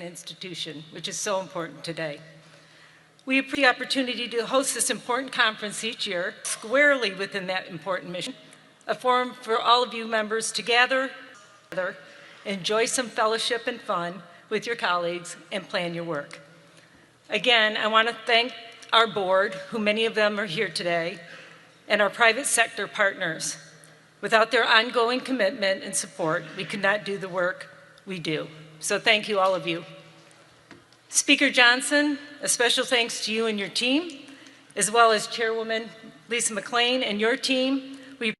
institution, which is so important today. We appreciate the opportunity to host this important conference each year, squarely within that important mission, a forum for all of you members to gather, enjoy some fellowship and fun with your colleagues, and plan your work. Again, I want to thank our board, who many of them are here today, and our private sector partners. Without their ongoing commitment and support, we could not do the work we do. So thank you, all of you. Speaker Johnson, a special thanks to you and your team, as well as Chairwoman Lisa McLean and your team. We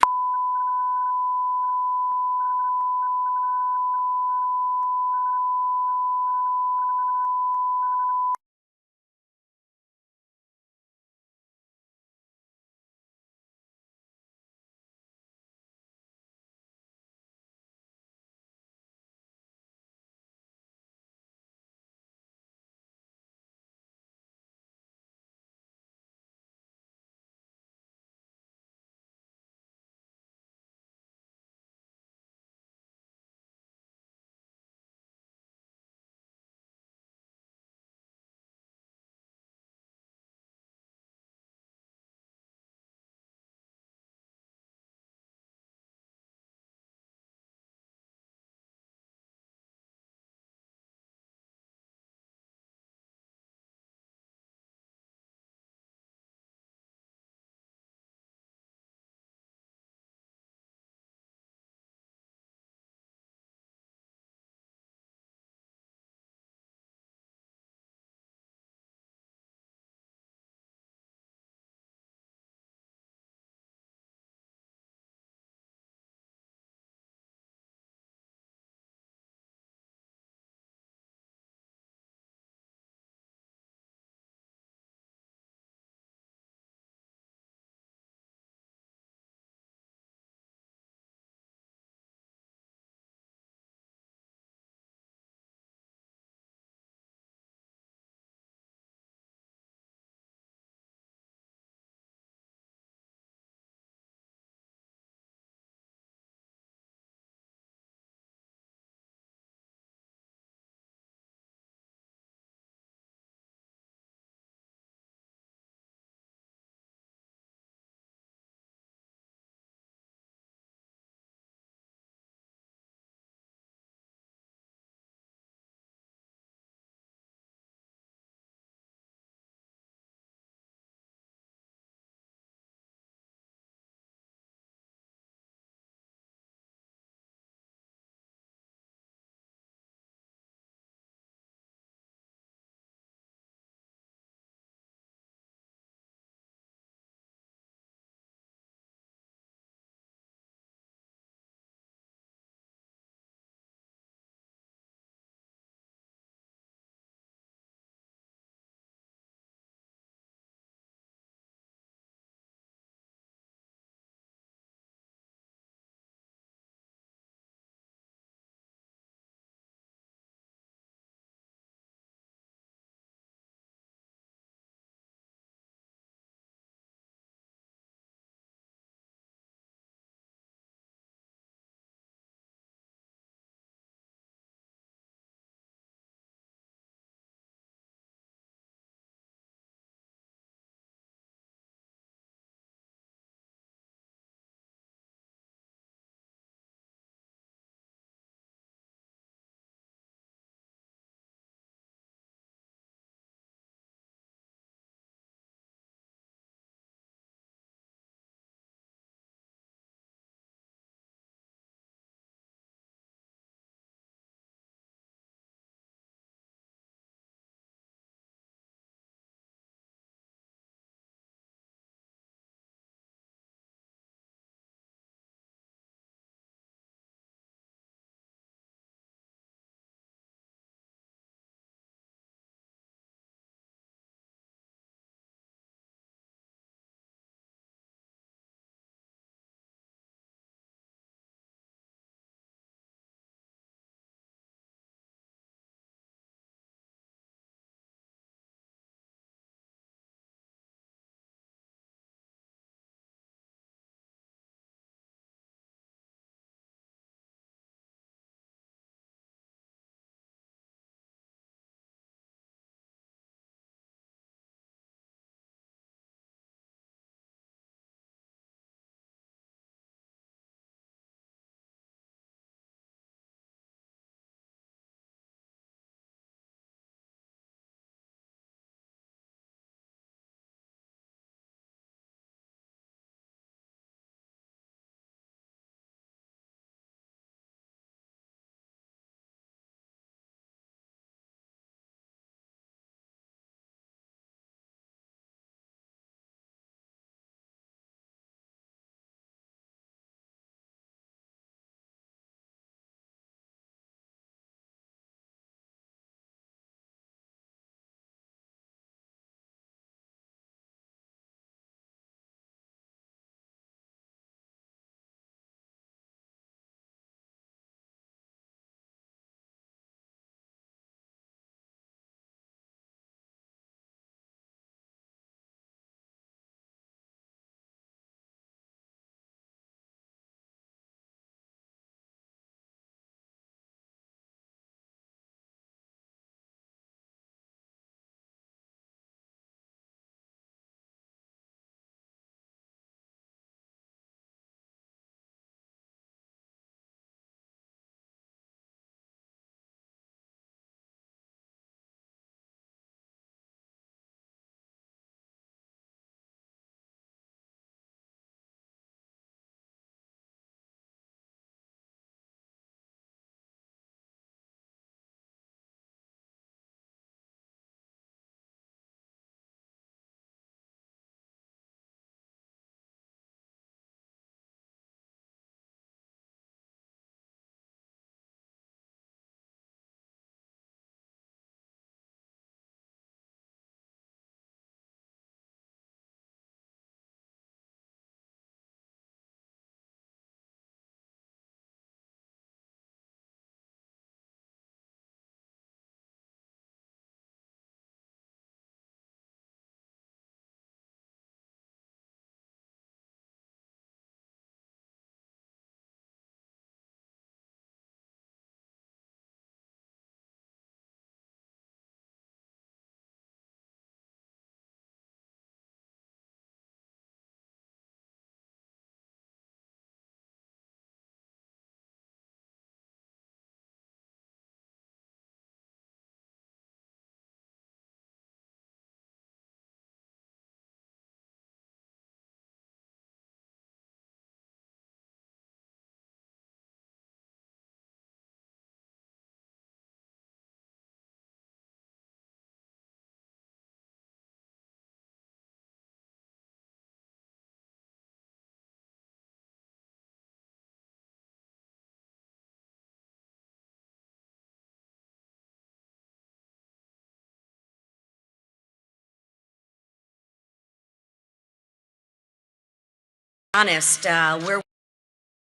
honest, where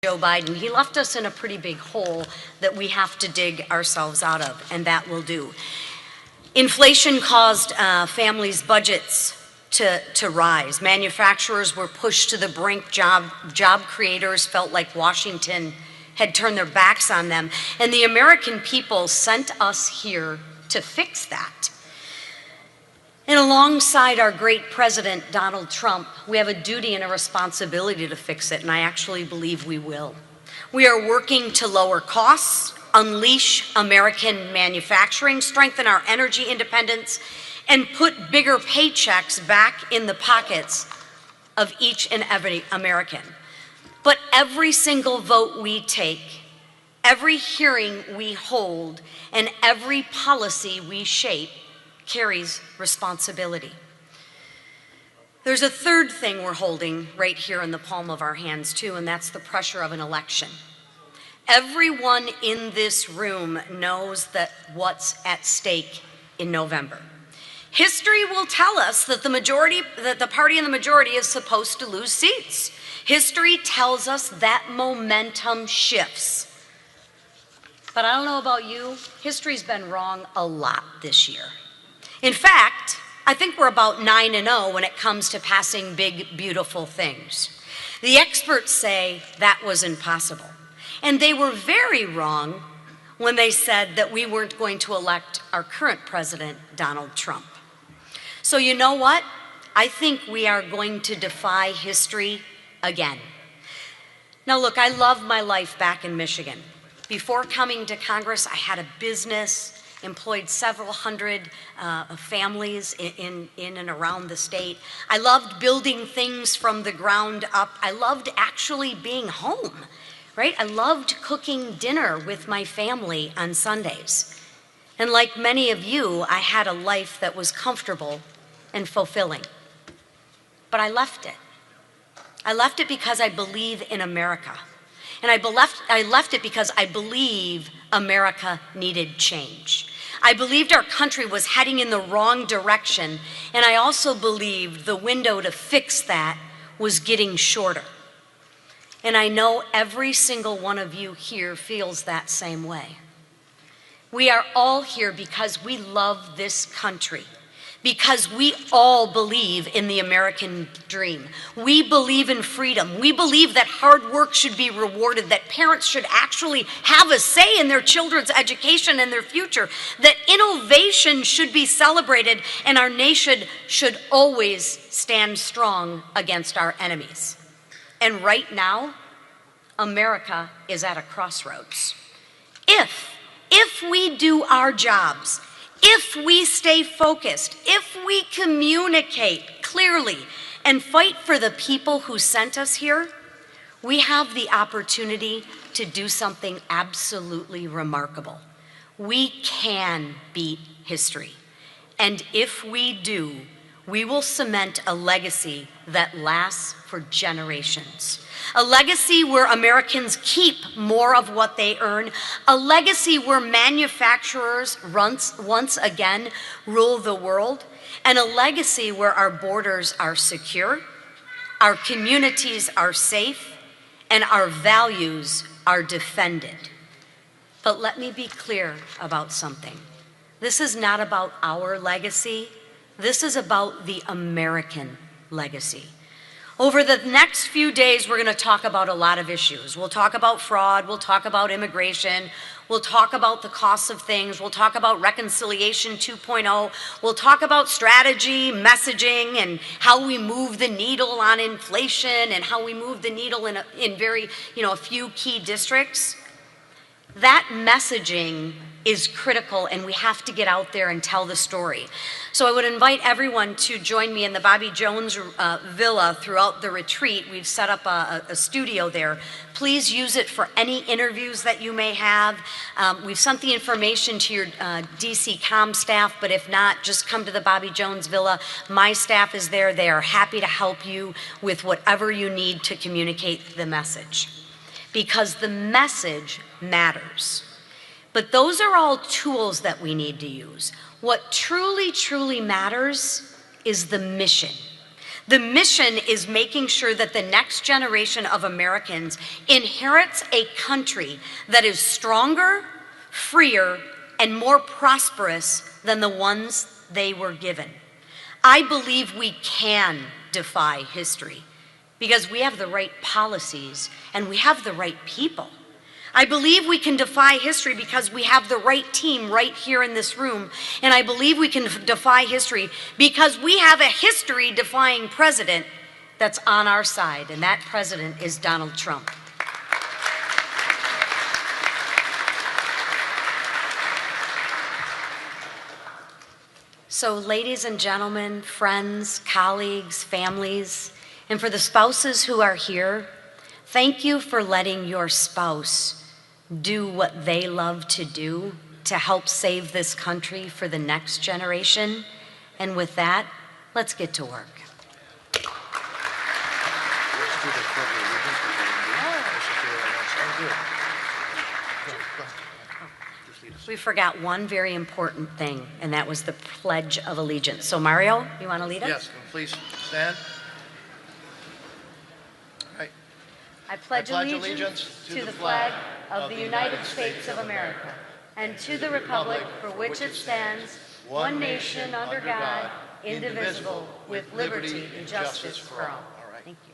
Joe Biden, he left us in a pretty big hole that we have to dig ourselves out of, and that will do. Inflation caused families' budgets to rise. Manufacturers were pushed to the brink. Job creators felt like Washington had turned their backs on them. And the American people sent us here to fix that. And alongside our great president, Donald Trump, we have a duty and a responsibility to fix it, and I actually believe we will. We are working to lower costs, unleash American manufacturing, strengthen our energy independence, and put bigger paychecks back in the pockets of each and every American. But every single vote we take, every hearing we hold, and every policy we shape carries responsibility. There's a third thing we're holding right here in the palm of our hands too, and that's the pressure of an election. Everyone in this room knows that what's at stake in November. History will tell us that the party in the majority is supposed to lose seats. History tells us that momentum shifts. But I don't know about you, history's been wrong a lot this year. In fact, I think we're about 9-0 when it comes to passing big, beautiful things. The experts say that was impossible. And they were very wrong when they said that we weren't going to elect our current president, Donald Trump. So you know what? I think we are going to defy history again. Now look, I love my life back in Michigan. Before coming to Congress, I had a business, employed several hundred families in and around the state. I loved building things from the ground up. I loved actually being home, right? I loved cooking dinner with my family on Sundays. And like many of you, I had a life that was comfortable and fulfilling. But I left it. I left it because I believe in America. And I left it because I believe America needed change. I believed our country was heading in the wrong direction, and I also believed the window to fix that was getting shorter. And I know every single one of you here feels that same way. We are all here because we love this country, because we all believe in the American dream. We believe in freedom. We believe that hard work should be rewarded, that parents should actually have a say in their children's education and their future, that innovation should be celebrated, and our nation should always stand strong against our enemies. And right now, America is at a crossroads. If we do our jobs, if we stay focused, if we communicate clearly and fight for the people who sent us here, we have the opportunity to do something absolutely remarkable. We can beat history. And if we do, we will cement a legacy that lasts for generations. A legacy where Americans keep more of what they earn. A legacy where manufacturers once again rule the world. And a legacy where our borders are secure, our communities are safe, and our values are defended. But let me be clear about something. This is not about our legacy. This is about the American legacy. Over the next few days, we're going to talk about a lot of issues. We'll talk about fraud. We'll talk about immigration. We'll talk about the costs of things. We'll talk about reconciliation 2.0. We'll talk about strategy, messaging, and how we move the needle on inflation and how we move the needle in a few key districts. That messaging is critical, and we have to get out there and tell the story. So I would invite everyone to join me in the Bobby Jones Villa throughout the retreat. We've set up a studio there. Please use it for any interviews that you may have. We've sent the information to your DC comm staff, but if not, just come to the Bobby Jones Villa. My staff is there. They are happy to help you with whatever you need to communicate the message, because the message matters. But those are all tools that we need to use. What truly, truly matters is the mission. The mission is making sure that the next generation of Americans inherits a country that is stronger, freer, and more prosperous than the ones they were given. I believe we can defy history because we have the right policies and we have the right people. I believe we can defy history because we have the right team right here in this room. And I believe we can defy history because we have a history-defying president that's on our side, and that president is Donald Trump. So, ladies and gentlemen, friends, colleagues, families, and for the spouses who are here, thank you for letting your spouse do what they love to do to help save this country for the next generation. And with that, let's get to work. We forgot one very important thing, and that was the Pledge of Allegiance. So Mario, you want to lead us? Yes, please stand. All right. I pledge allegiance to the flag of the United States of America and to the republic for which it stands, one nation under God, indivisible, with liberty and justice for all. Thank you.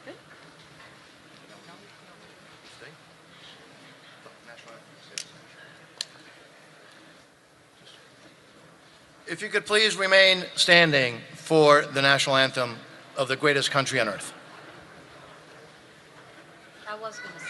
Good. If you could please remain standing for the national anthem of the greatest country on earth. I was going to say.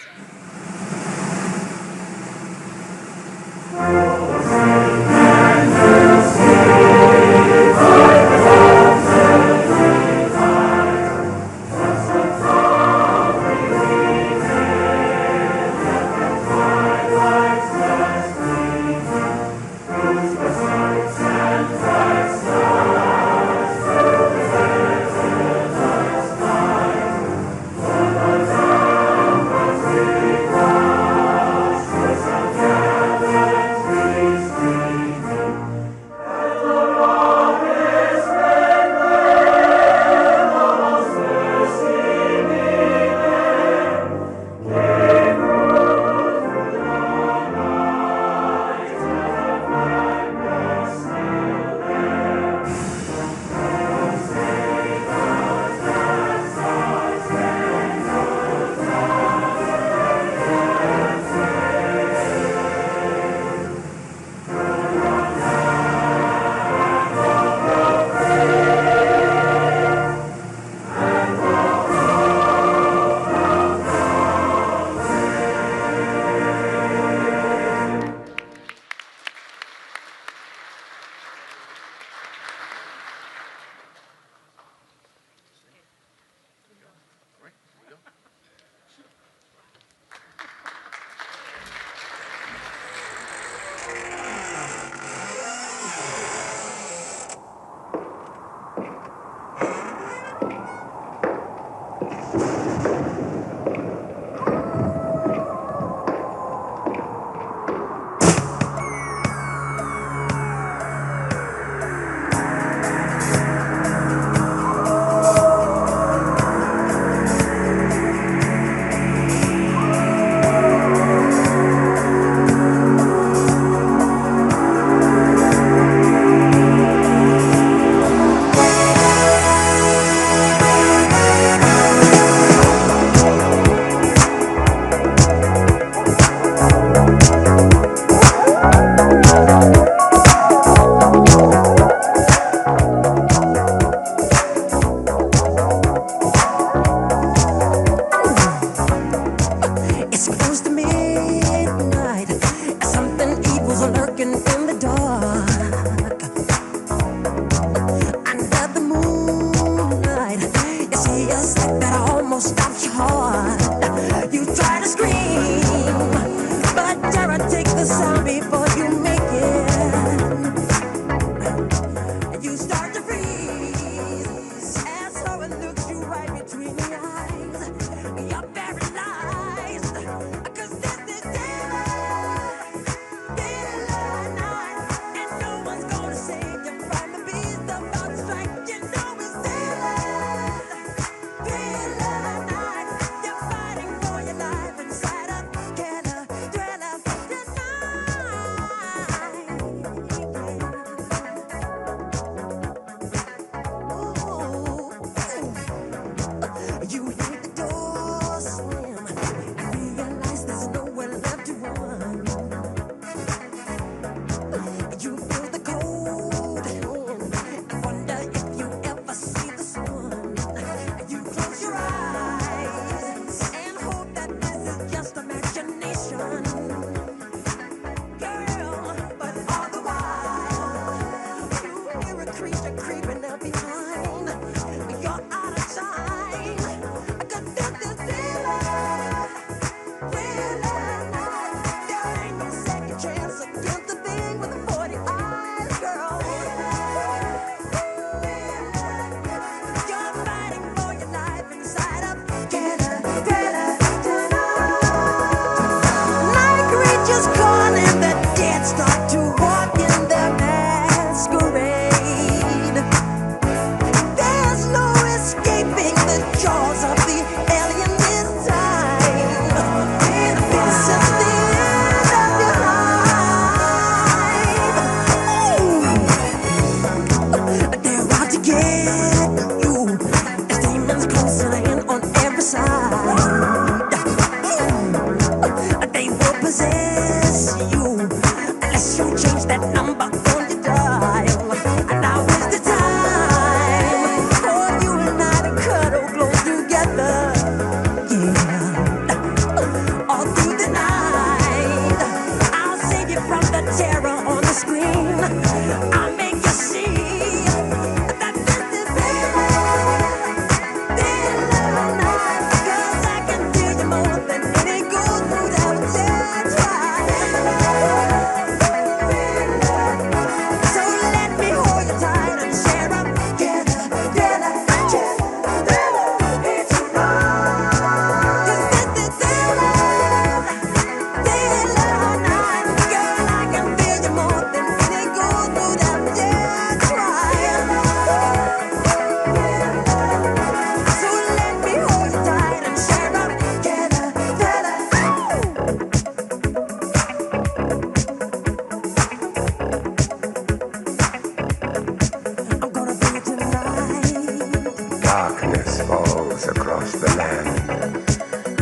across the land.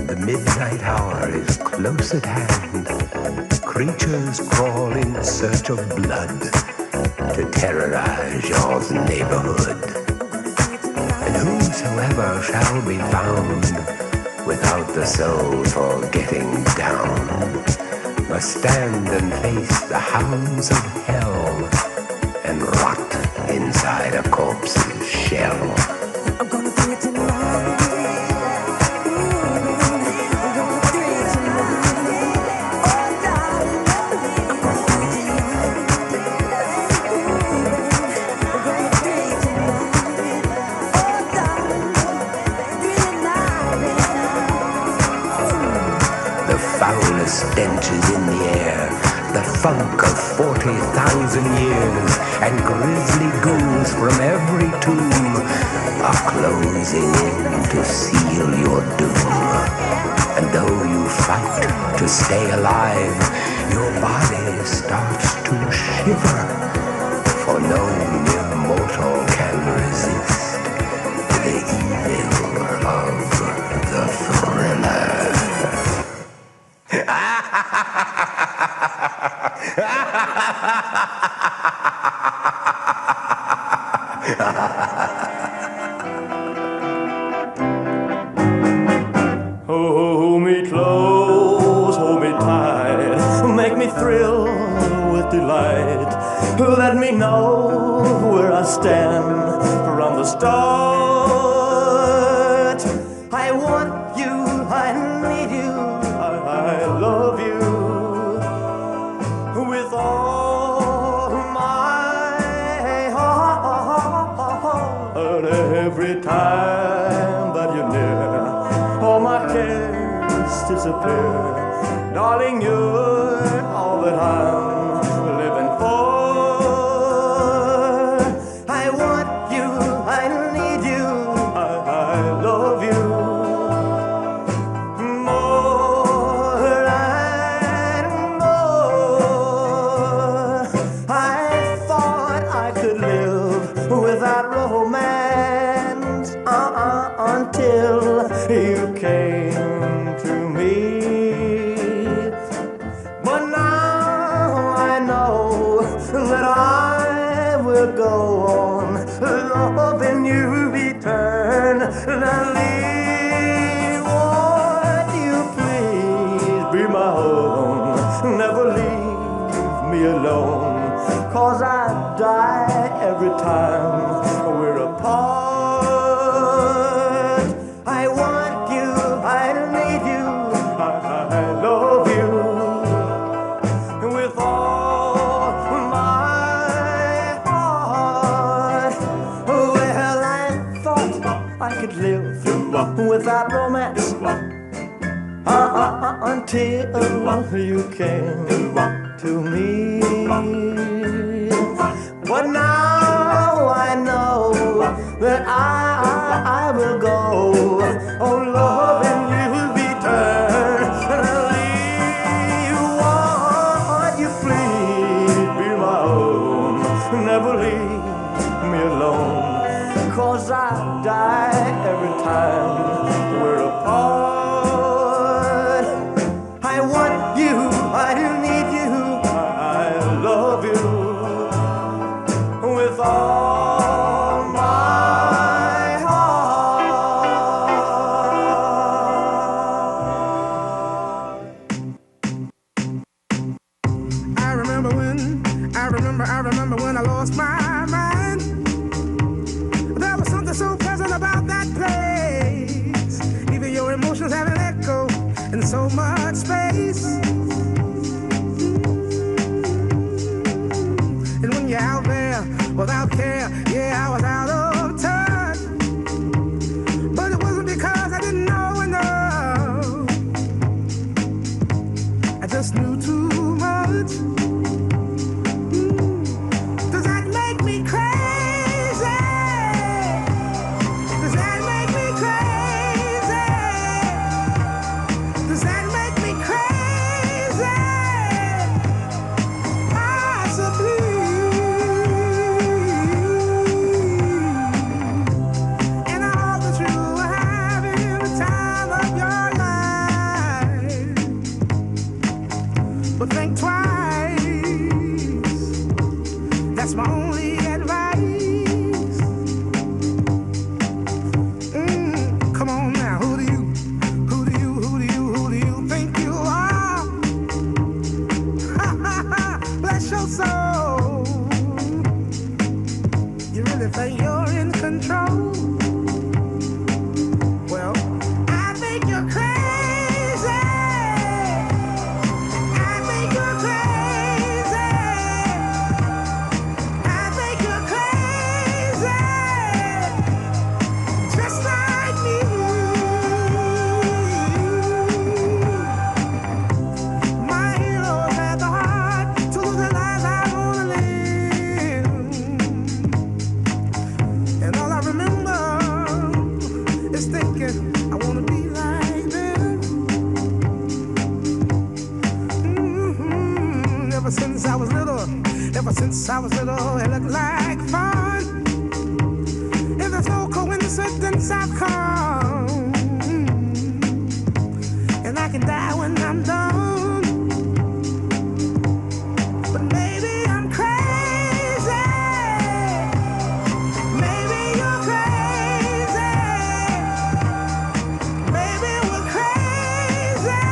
The midnight hour is close at hand. Creatures crawl in search of blood to terrorize your neighborhood. And whosoever shall be found without the soul for getting down must stand and face the hounds of hell and rot inside a corpse's shell. I'm gonna do it tonight. Stench is in the air, the funk of 40,000 years, and grisly ghouls from every tomb are closing in to seal your doom. And though you fight to stay alive, your body starts to shiver, for no mere mortal can resist the evil of the thriller. Hold me close, hold me tight, make me thrill with delight. Let me know where I stand from the start. I want you, I need you, I love you with all my heart. Every time that you're near, all my cares disappear. Darling, you're all that I'm living for. I want you, I need you, I love you more and more. I thought I could live without romance until you came to me. But now I know that I will go on loving you eternally. Won't you please be my own? Never leave me alone, 'cause I die every time we're apart. I want you, I need you, I love you with all my heart. Well, I thought I could live without romance until you came to me. But now I know that I will go on loving you eternally. Won't you please be my own? Never leave me alone, 'cause I die every time we're apart. I want you, I need you, I love you with all my heart. I remember when I lost my mind. There was something so pleasant about that place. Even your emotions have an echo in so much space. And when you're out there without care, yeah, I was out of touch. But it wasn't because I didn't know enough. I just knew too much. Does that make me crazy? Does that make me crazy? Does that make me crazy? Possibly. my only advice. Come on now, who do you think you are? Bless your soul. You really think you're in control? Well, I think you're crazy. I think you're crazy. I think you're crazy. Just like me. My heroes had the heart to lose their lives. I wanna live. And all I remember is thinking I wanna be like them. Ever since I was little, it looked like fun. If there's no coincidence, I've come, and I can die when I'm done. But maybe I'm crazy. Maybe you're crazy. Maybe we're crazy.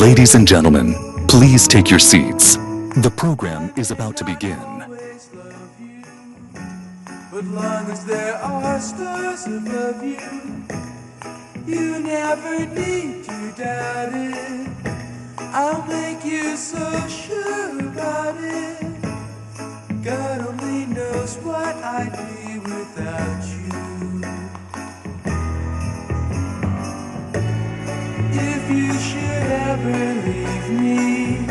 Ladies and gentlemen, please take your seats. The program is about to begin. Always love you, but long as there are stars above you, you never need to doubt it. I'll make you so sure about it. God only knows what I'd be without you. If you should ever leave me,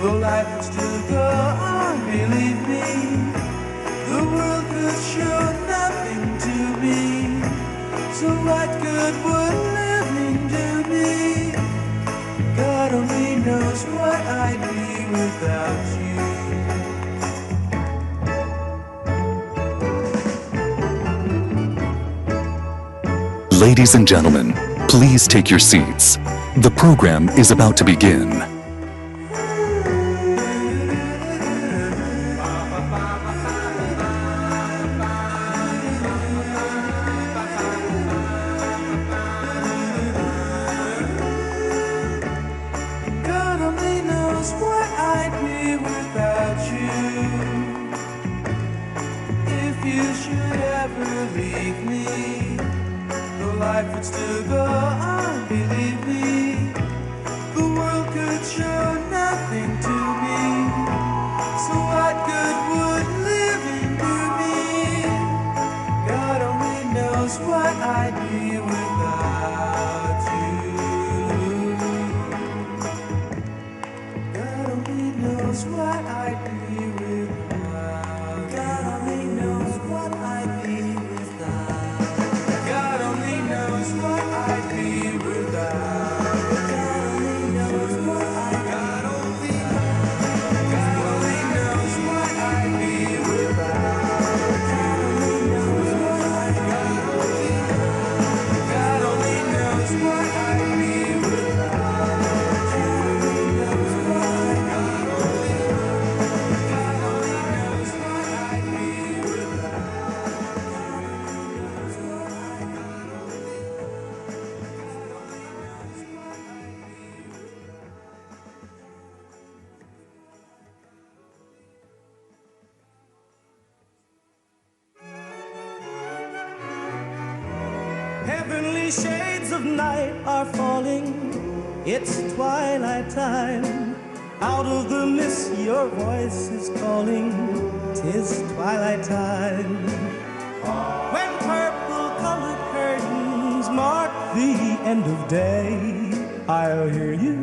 well, life would still go on, believe me. The world could show nothing to me, so what good would living do me? God only knows what I'd be without you. Ladies and gentlemen, please take your seats. The program is about to begin. God only knows what I'd be without you. If you should ever leave me, though life would still go on, believe me. The world could show nothing to me, so what good would living do me? God only knows what I'd be without you. God only knows what I'd be without. God only knows what I'd be without. God only knows what I'd be without. God only knows what I'd be. God only knows what I'd be without. God only knows what I'd be. God only knows what I'd be without. God only knows what I'd be. God only knows what I'd be Heavenly shades of night are falling. It's twilight time. Out of the mist your voice is calling. 'Tis twilight time. When purple colored curtains mark the end of day, I'll hear you,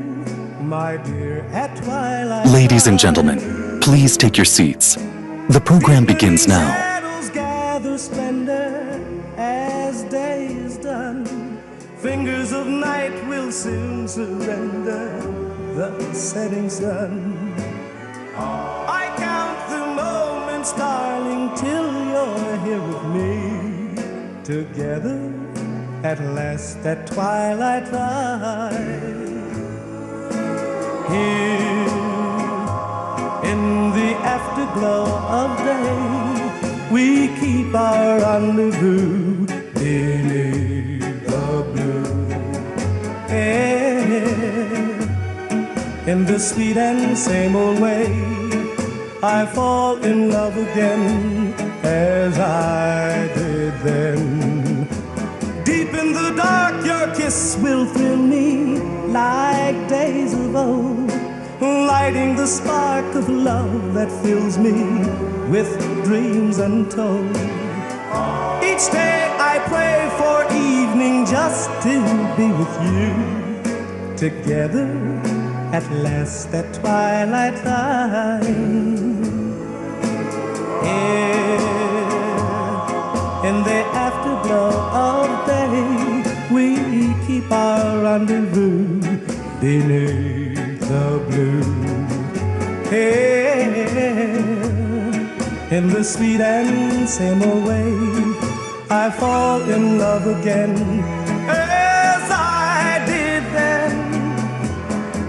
my dear, at twilight. Ladies and gentlemen, please take your seats. The program begins now. Shadows gather splendor as day is done. Fingers of night will soon surrender the setting sun. I count the moments, darling, till you're here with me. Together at last at twilight time. Here in the afterglow of day, we keep our rendezvous beneath the blue air. In the sweet and same old way, I fall in love again as I did then. Deep in the dark, your kiss will thrill me like days of old, lighting the spark of love that fills me with dreams untold. Each day I pray for evening just to be with you. Together at last at twilight time. In the afterglow of day, we keep our rendezvous beneath the blue air. In the sweet and same old way, I fall in love again as I did then.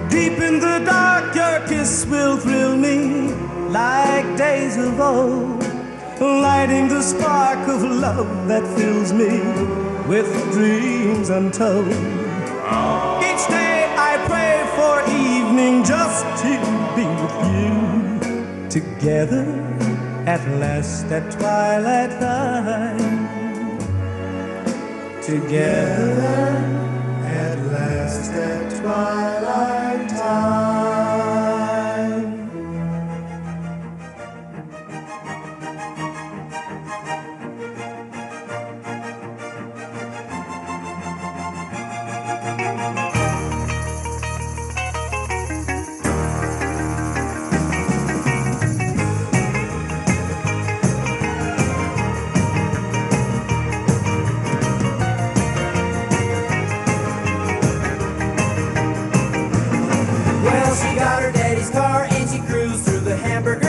Deep in the dark, your kiss will thrill me like days of old, lighting the spark of love that fills me with dreams untold. Each day I pray for evening just to be with you. Together at last at twilight time. Together at last at twilight time.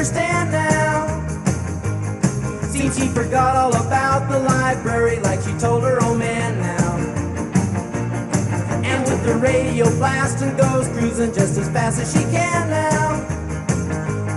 Stand now. Seems she forgot all about the library, like she told her old man now. And with the radio blasting, goes cruising just as fast as she can now.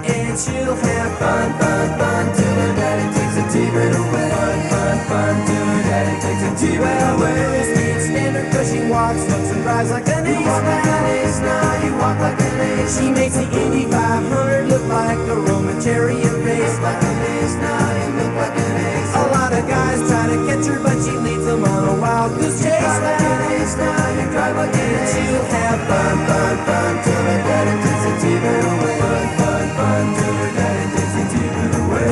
And she'll have fun, fun, fun till her daddy takes a T-bird away. Fun, fun, fun till her daddy takes a T-bird away. Can't stand her 'cause she walks, looks and drives like an ace. You walk like an ace now, you walk like an ace. She makes the Indy 500 look like a Roman chariot race. Like an ace now, you look like an ace. A lot of guys try to catch her, but she leads them on a wild goose chase. Like an ace now, you drive like an ace. She'll have fun, fun, fun till her daddy takes a T-bird away. Fun, fun, fun till her daddy takes a T-bird away.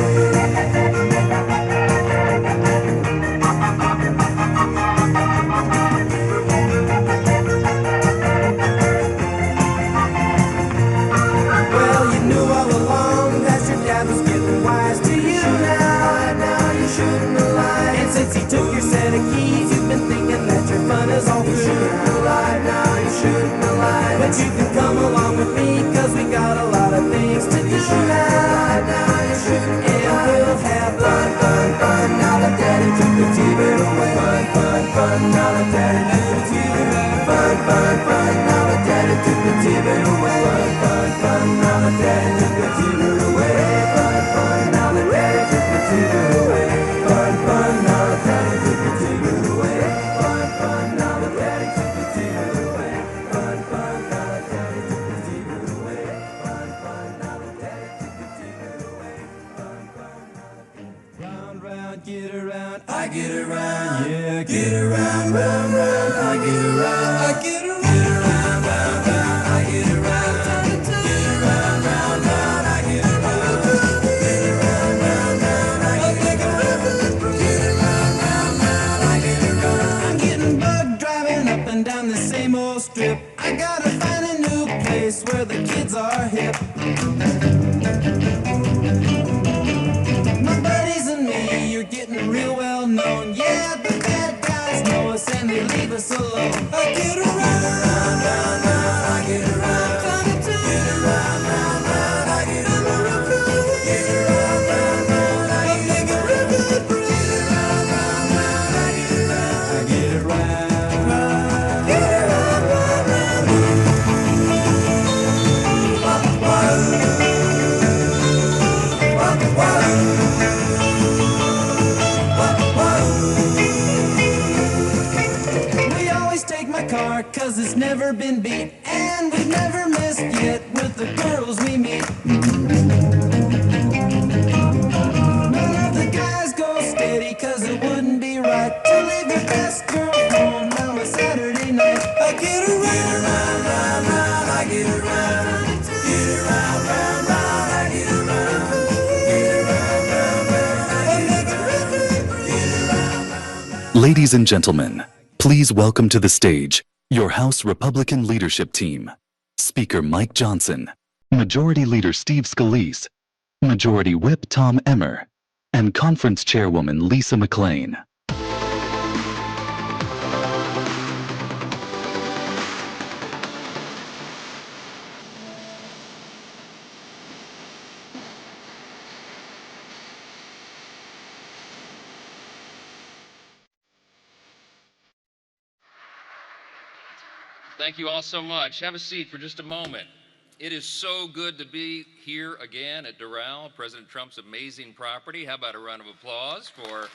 Since he took your set of keys, you've been thinking that your fun is all through. You shouldn't have lied, now you shouldn't have lied. But you can come along with me, 'cause we got a lot of things to do. You shouldn't have lied, now you shouldn't have lied. And we'll have fun, fun, fun, now that daddy took the T-bird away. Fun, fun, fun, now that daddy took the T-bird away. Fun, fun, fun, now that daddy took the T-bird away. Fun, fun, fun, now that daddy took the T-bird away. Fun, fun, now that daddy took the T-bird away. Fun, fun, now that daddy took the T-bird away. Fun, fun, now that daddy took the T-bird away. Fun, fun, now that daddy took the T-bird away. Fun, fun, now that daddy took the T-bird away. Fun, fun, now that round, round, get around, I get around, yeah, get around, round, round, I get around, I get around, get around, round, round, I get around, get around, round, round, I get around, get around, round, round, I get around, get around, round, round, I get around, I'm getting by. us and they leave us alone. I get around, round, round, round, I get around. Get around, round, round, I get around. Get around, round, round, I get around. Get around, round, round, I get around. I get around, get around, round, round. We always take my car 'cause it's never been beat, and we've never missed yet with the girls we meet. None of the guys go steady 'cause it wouldn't be right to leave the best girl home on a Saturday night. I get around, round, round, round, I get around. Get around, round, round, I get around. Get around, round, round, I get around. Get around, round, round. Ladies and gentlemen, please welcome to the stage your House Republican leadership team. Speaker Mike Johnson, Majority Leader Steve Scalise, Majority Whip Tom Emmer, and Conference Chairwoman Lisa McLean. Thank you all so much. Have a seat for just a moment. It is so good to be here again at Doral, President Trump's amazing property. How about a round of applause for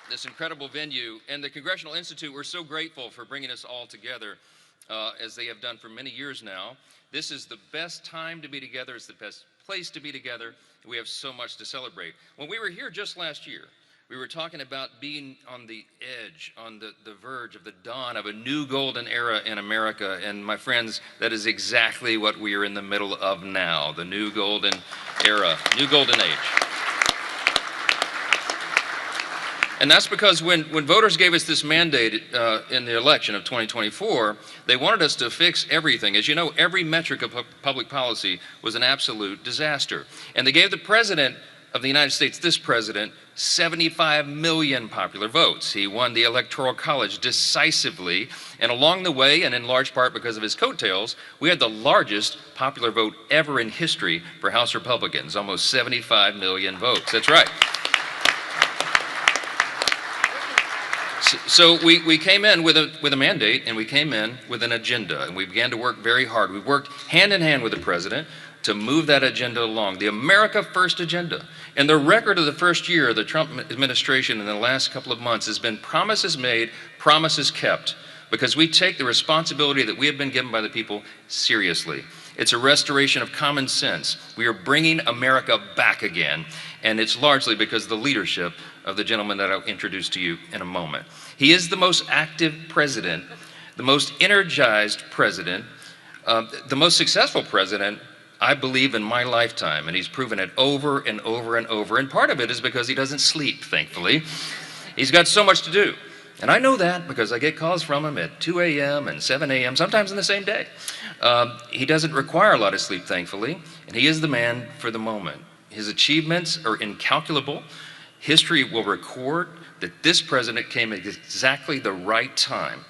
this incredible venue? And the Congressional Institute, we're so grateful for bringing us all together as they have done for many years now. This is the best time to be together. It's the best place to be together. We have so much to celebrate. When we were here just last year, we were talking about being on the edge, on the verge of the dawn of a new golden era in America. And my friends, that is exactly what we are in the middle of now, the new golden era, new golden age. And that's because when voters gave us this mandate in the election of 2024, they wanted us to fix everything. As you know, every metric of public policy was an absolute disaster. And they gave the President of the United States, this president, 75 million popular votes. He won the Electoral College decisively, and along the way, and in large part because of his coattails, we had the largest popular vote ever in history for House Republicans, almost 75 million votes. That's right. So we came in with a mandate, and we came in with an agenda, and we began to work very hard. We worked hand in hand with the president to move that agenda along, the America First agenda. And the record of the first year of the Trump administration in the last couple of months has been promises made, promises kept, because we take the responsibility that we have been given by the people seriously. It's a restoration of common sense. We are bringing America back again, and it's largely because of the leadership of the gentleman that I'll introduce to you in a moment. He is the most active president, the most energized president, the most successful president, I believe, in my lifetime, and he's proven it over and over and over. And part of it is because he doesn't sleep, thankfully. He's got so much to do. And I know that because I get calls from him at 2 a.m. and 7 a.m., sometimes in the same day. He doesn't require a lot of sleep, thankfully, and he is the man for the moment. His achievements are incalculable. History will record that this president came at exactly the right time.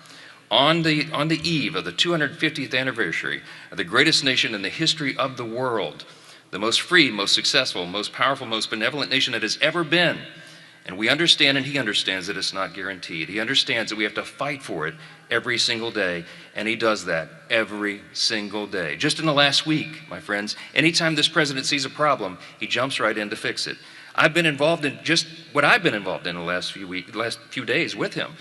On the eve of the 250th anniversary of the greatest nation in the history of the world, the most free, most successful, most powerful, most benevolent nation that has ever been. And we understand, and he understands, that it's not guaranteed. He understands that we have to fight for it every single day, and he does that every single day. Just in the last week, my friends, anytime this president sees a problem, he jumps right in to fix it. I've been involved in just what I've been involved in the last few days with him.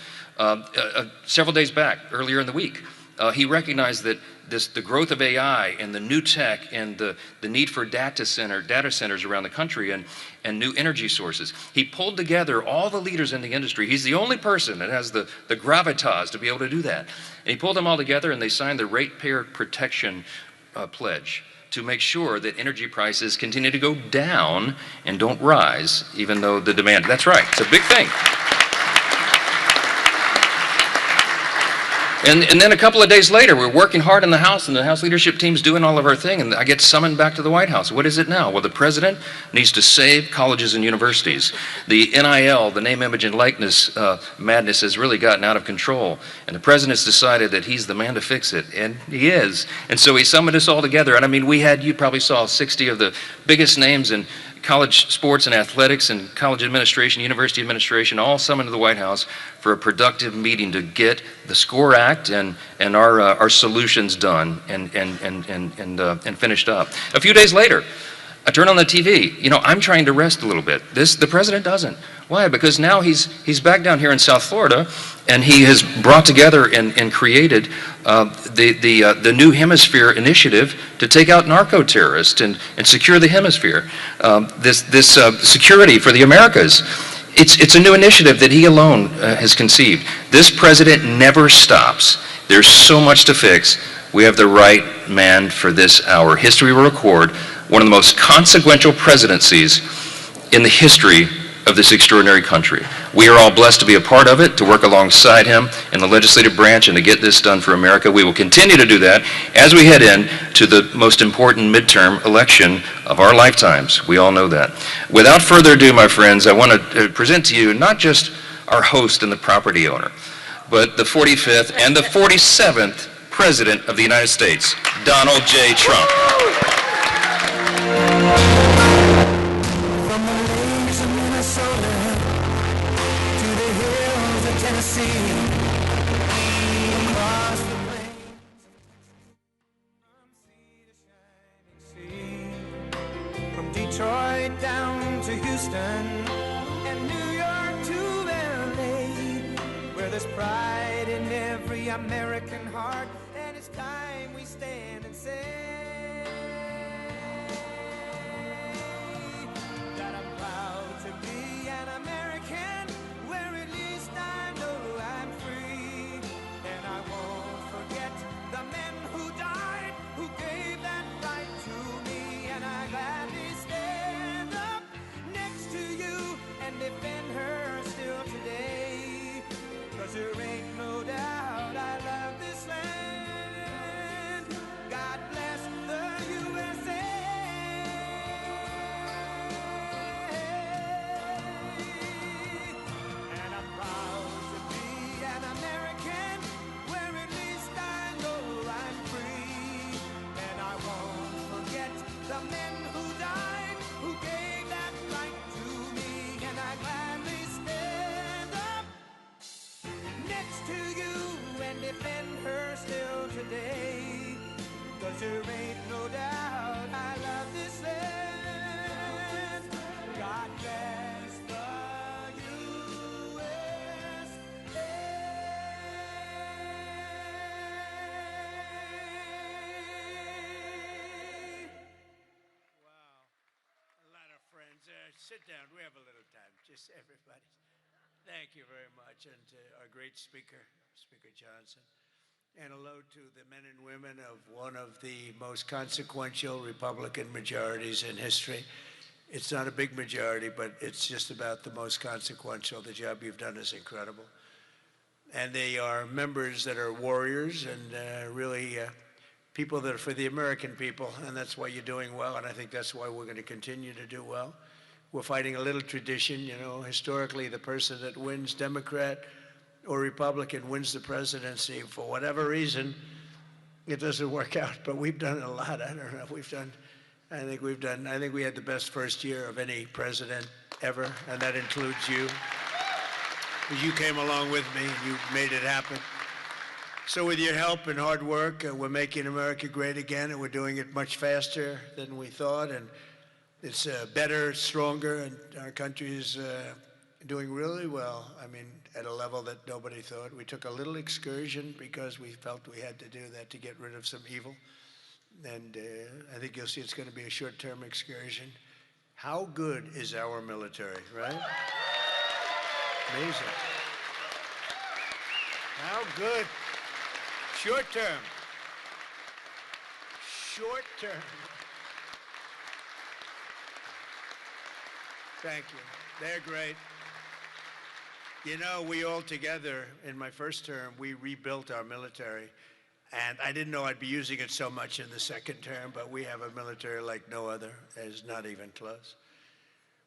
Several days back, earlier in the week, he recognized that the growth of AI and the new tech and the need for data centers around the country and new energy sources. He pulled together all the leaders in the industry. He's the only person that has the gravitas to be able to do that. And he pulled them all together, and they signed the Ratepayer Protection Pledge to make sure that energy prices continue to go down and don't rise, even though the demand, that's right, it's a big thing. And then a couple of days later, we're working hard in the House, and the House leadership team's doing all of our thing, and I get summoned back to the White House. What is it now? Well, the president needs to save colleges and universities. The NIL, the name, image, and likeness madness has really gotten out of control, and the president's decided that he's the man to fix it, and he is. And so he summoned us all together, and I mean, you probably saw 60 of the biggest names in college sports and athletics and college administration, university administration, all summoned to the White House for a productive meeting to get the SCORE Act and our solutions done and finished up. A few days later, I turn on the TV. You know, I'm trying to rest a little bit. The president doesn't. Why? Because now he's back down here in South Florida, and he has brought together and created the New Hemisphere initiative to take out narco-terrorists and secure the hemisphere. This security for the Americas. It's a new initiative that he alone has conceived. This president never stops. There's so much to fix. We have the right man for this hour. History will record one of the most consequential presidencies in the history of this extraordinary country. We are all blessed to be a part of it, to work alongside him in the legislative branch and to get this done for America. We will continue to do that as we head in to the most important midterm election of our lifetimes. We all know that. Without further ado, my friends, I want to present to you not just our host and the property owner, but the 45th and the 47th President of the United States, Donald J. Trump. From the lakes of Minnesota to the hills of Tennessee, across the plains from sea to shining sea, from Detroit down to Houston and New York to LA, where there's pride in every American heart, and it's time we stand and say that I'm proud to be an American, where at least I know I'm free. And I won't forget the men who died, who gave that right to me. And I gladly stand up next to you and defend her still today. 'Cause there ain't no doubt I love this land. God bless the USA. And I'm proud to be an American, where at least I know I'm free. And I won't forget the men who died, who gave that right to me. And I gladly stand up next to you and defend her still today. 'Cause there ain't no doubt I love this land. God bless the USA. Wow. A lot of friends. Sit down. We have a little time. Just everybody. Thank you very much. And to our great speaker, Speaker Johnson. And hello to the men and women of one of the most consequential Republican majorities in history. It's not a big majority, but it's just about the most consequential. The job you've done is incredible. And they are members that are warriors and really people that are for the American people, and that's why you're doing well, and I think that's why we're going to continue to do well. We're fighting a little tradition, you know, historically the person that wins, Democrat or Republican, wins the presidency. For whatever reason, it doesn't work out, but we've done a lot. I don't know, I think we had the best first year of any president ever, and that includes you. You came along with me, you made it happen. So with your help and hard work, we're making America great again, and we're doing it much faster than we thought, and it's better, stronger, and our country is doing really well. I mean, at a level that nobody thought. We took a little excursion because we felt we had to do that to get rid of some evil. And I think you'll see it's going to be a short-term excursion. How good is our military, right? Amazing. How good. Short term. Short term. Thank you. They're great. You know, we all together, in my first term, we rebuilt our military. And I didn't know I'd be using it so much in the second term, but we have a military like no other. It's not even close.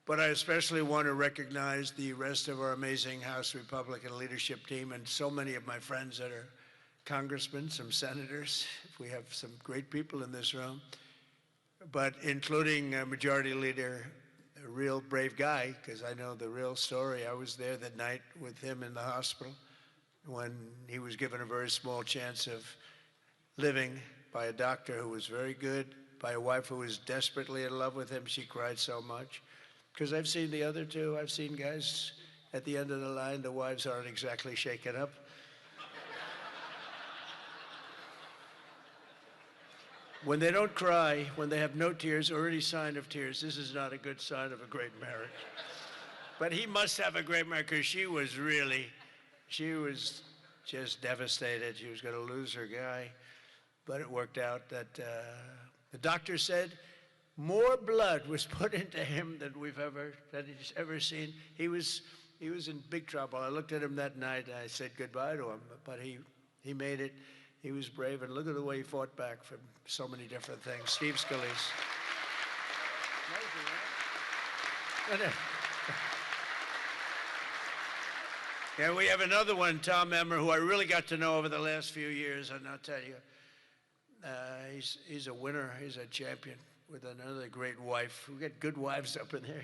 But I especially want to recognize the rest of our amazing House Republican leadership team and so many of my friends that are congressmen, some senators. We have some great people in this room, but including Majority Leader, a real brave guy, because I know the real story. I was there that night with him in the hospital when he was given a very small chance of living by a doctor who was very good, by a wife who was desperately in love with him. She cried so much. Because I've seen the other two. I've seen guys at the end of the line, the wives aren't exactly shaken up. When they don't cry, when they have no tears or any sign of tears, this is not a good sign of a great marriage. But he must have a great marriage, because she was just devastated. She was going to lose her guy. But it worked out that the doctor said more blood was put into him than he's ever seen. He was in big trouble. I looked at him that night and I said goodbye to him, but he made it. He was brave, and look at the way he fought back from so many different things. Steve Scalise. And we have another one, Tom Emmer, who I really got to know over the last few years, and I'll tell you, he's a winner. He's a champion with another great wife. We got good wives up in there.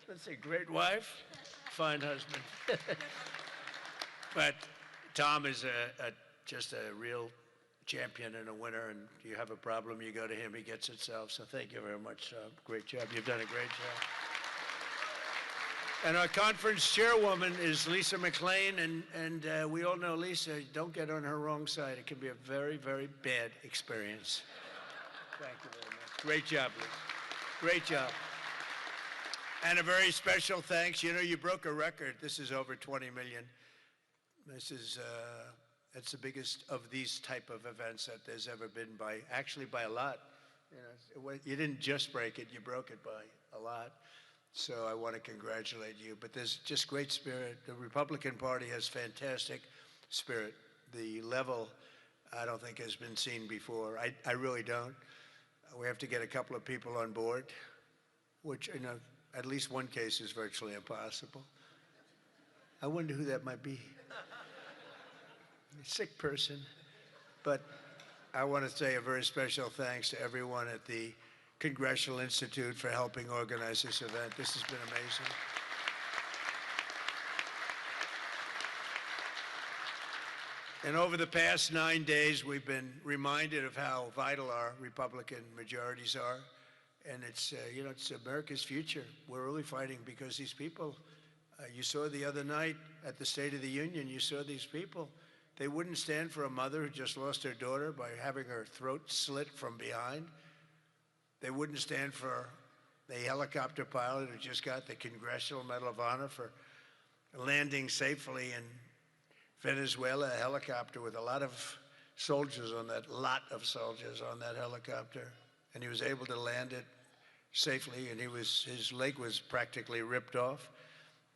Let's say great wife, fine husband. But Tom is just a real champion and a winner, and you have a problem, you go to him, he gets it solved. So thank you very much, Tom. Great job. You've done a great job. And our conference chairwoman is Lisa McLean, and we all know Lisa. Don't get on her wrong side. It can be a very, very bad experience. Thank you very much. Great job, Lisa. Great job. And a very special thanks. You know, you broke a record. This is over 20 million. This is that's the biggest of these type of events that there's ever been, by a lot. You know, you didn't just break it, you broke it by a lot. So I want to congratulate you. But there's just great spirit. The Republican Party has fantastic spirit. The level, I don't think, has been seen before. I really don't. We have to get a couple of people on board, which in at least one case is virtually impossible. I wonder who that might be. A sick person. But I want to say a very special thanks to everyone at the Congressional Institute for helping organize this event. This has been amazing. And over the past 9 days, we've been reminded of how vital our Republican majorities are. And it's, it's America's future. We're really fighting because these people, you saw the other night at the State of the Union, you saw these people. They wouldn't stand for a mother who just lost her daughter by having her throat slit from behind. They wouldn't stand for the helicopter pilot who just got the Congressional Medal of Honor for landing safely in Venezuela, a helicopter with a lot of soldiers on that helicopter. And he was able to land it safely, and his leg was practically ripped off.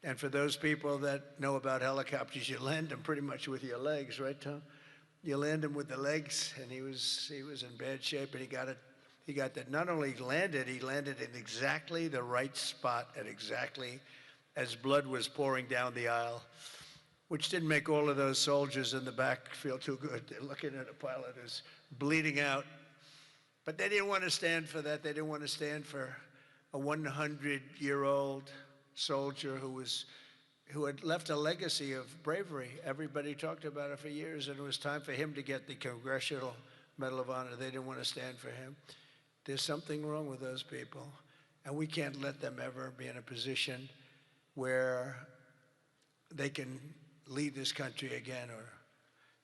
And for those people that know about helicopters, you land them pretty much with your legs, right, Tom? You land them with the legs, and he was in bad shape, and he got that. Not only landed, he landed in exactly the right spot at exactly as blood was pouring down the aisle, which didn't make all of those soldiers in the back feel too good. They're looking at a pilot who's bleeding out. But they didn't want to stand for that. They didn't want to stand for a 100-year-old soldier who had left a legacy of bravery. Everybody talked about it for years, and it was time for him to get the Congressional Medal of Honor. They didn't want to stand for him. There's something wrong with those people, and we can't let them ever be in a position where they can lead this country again or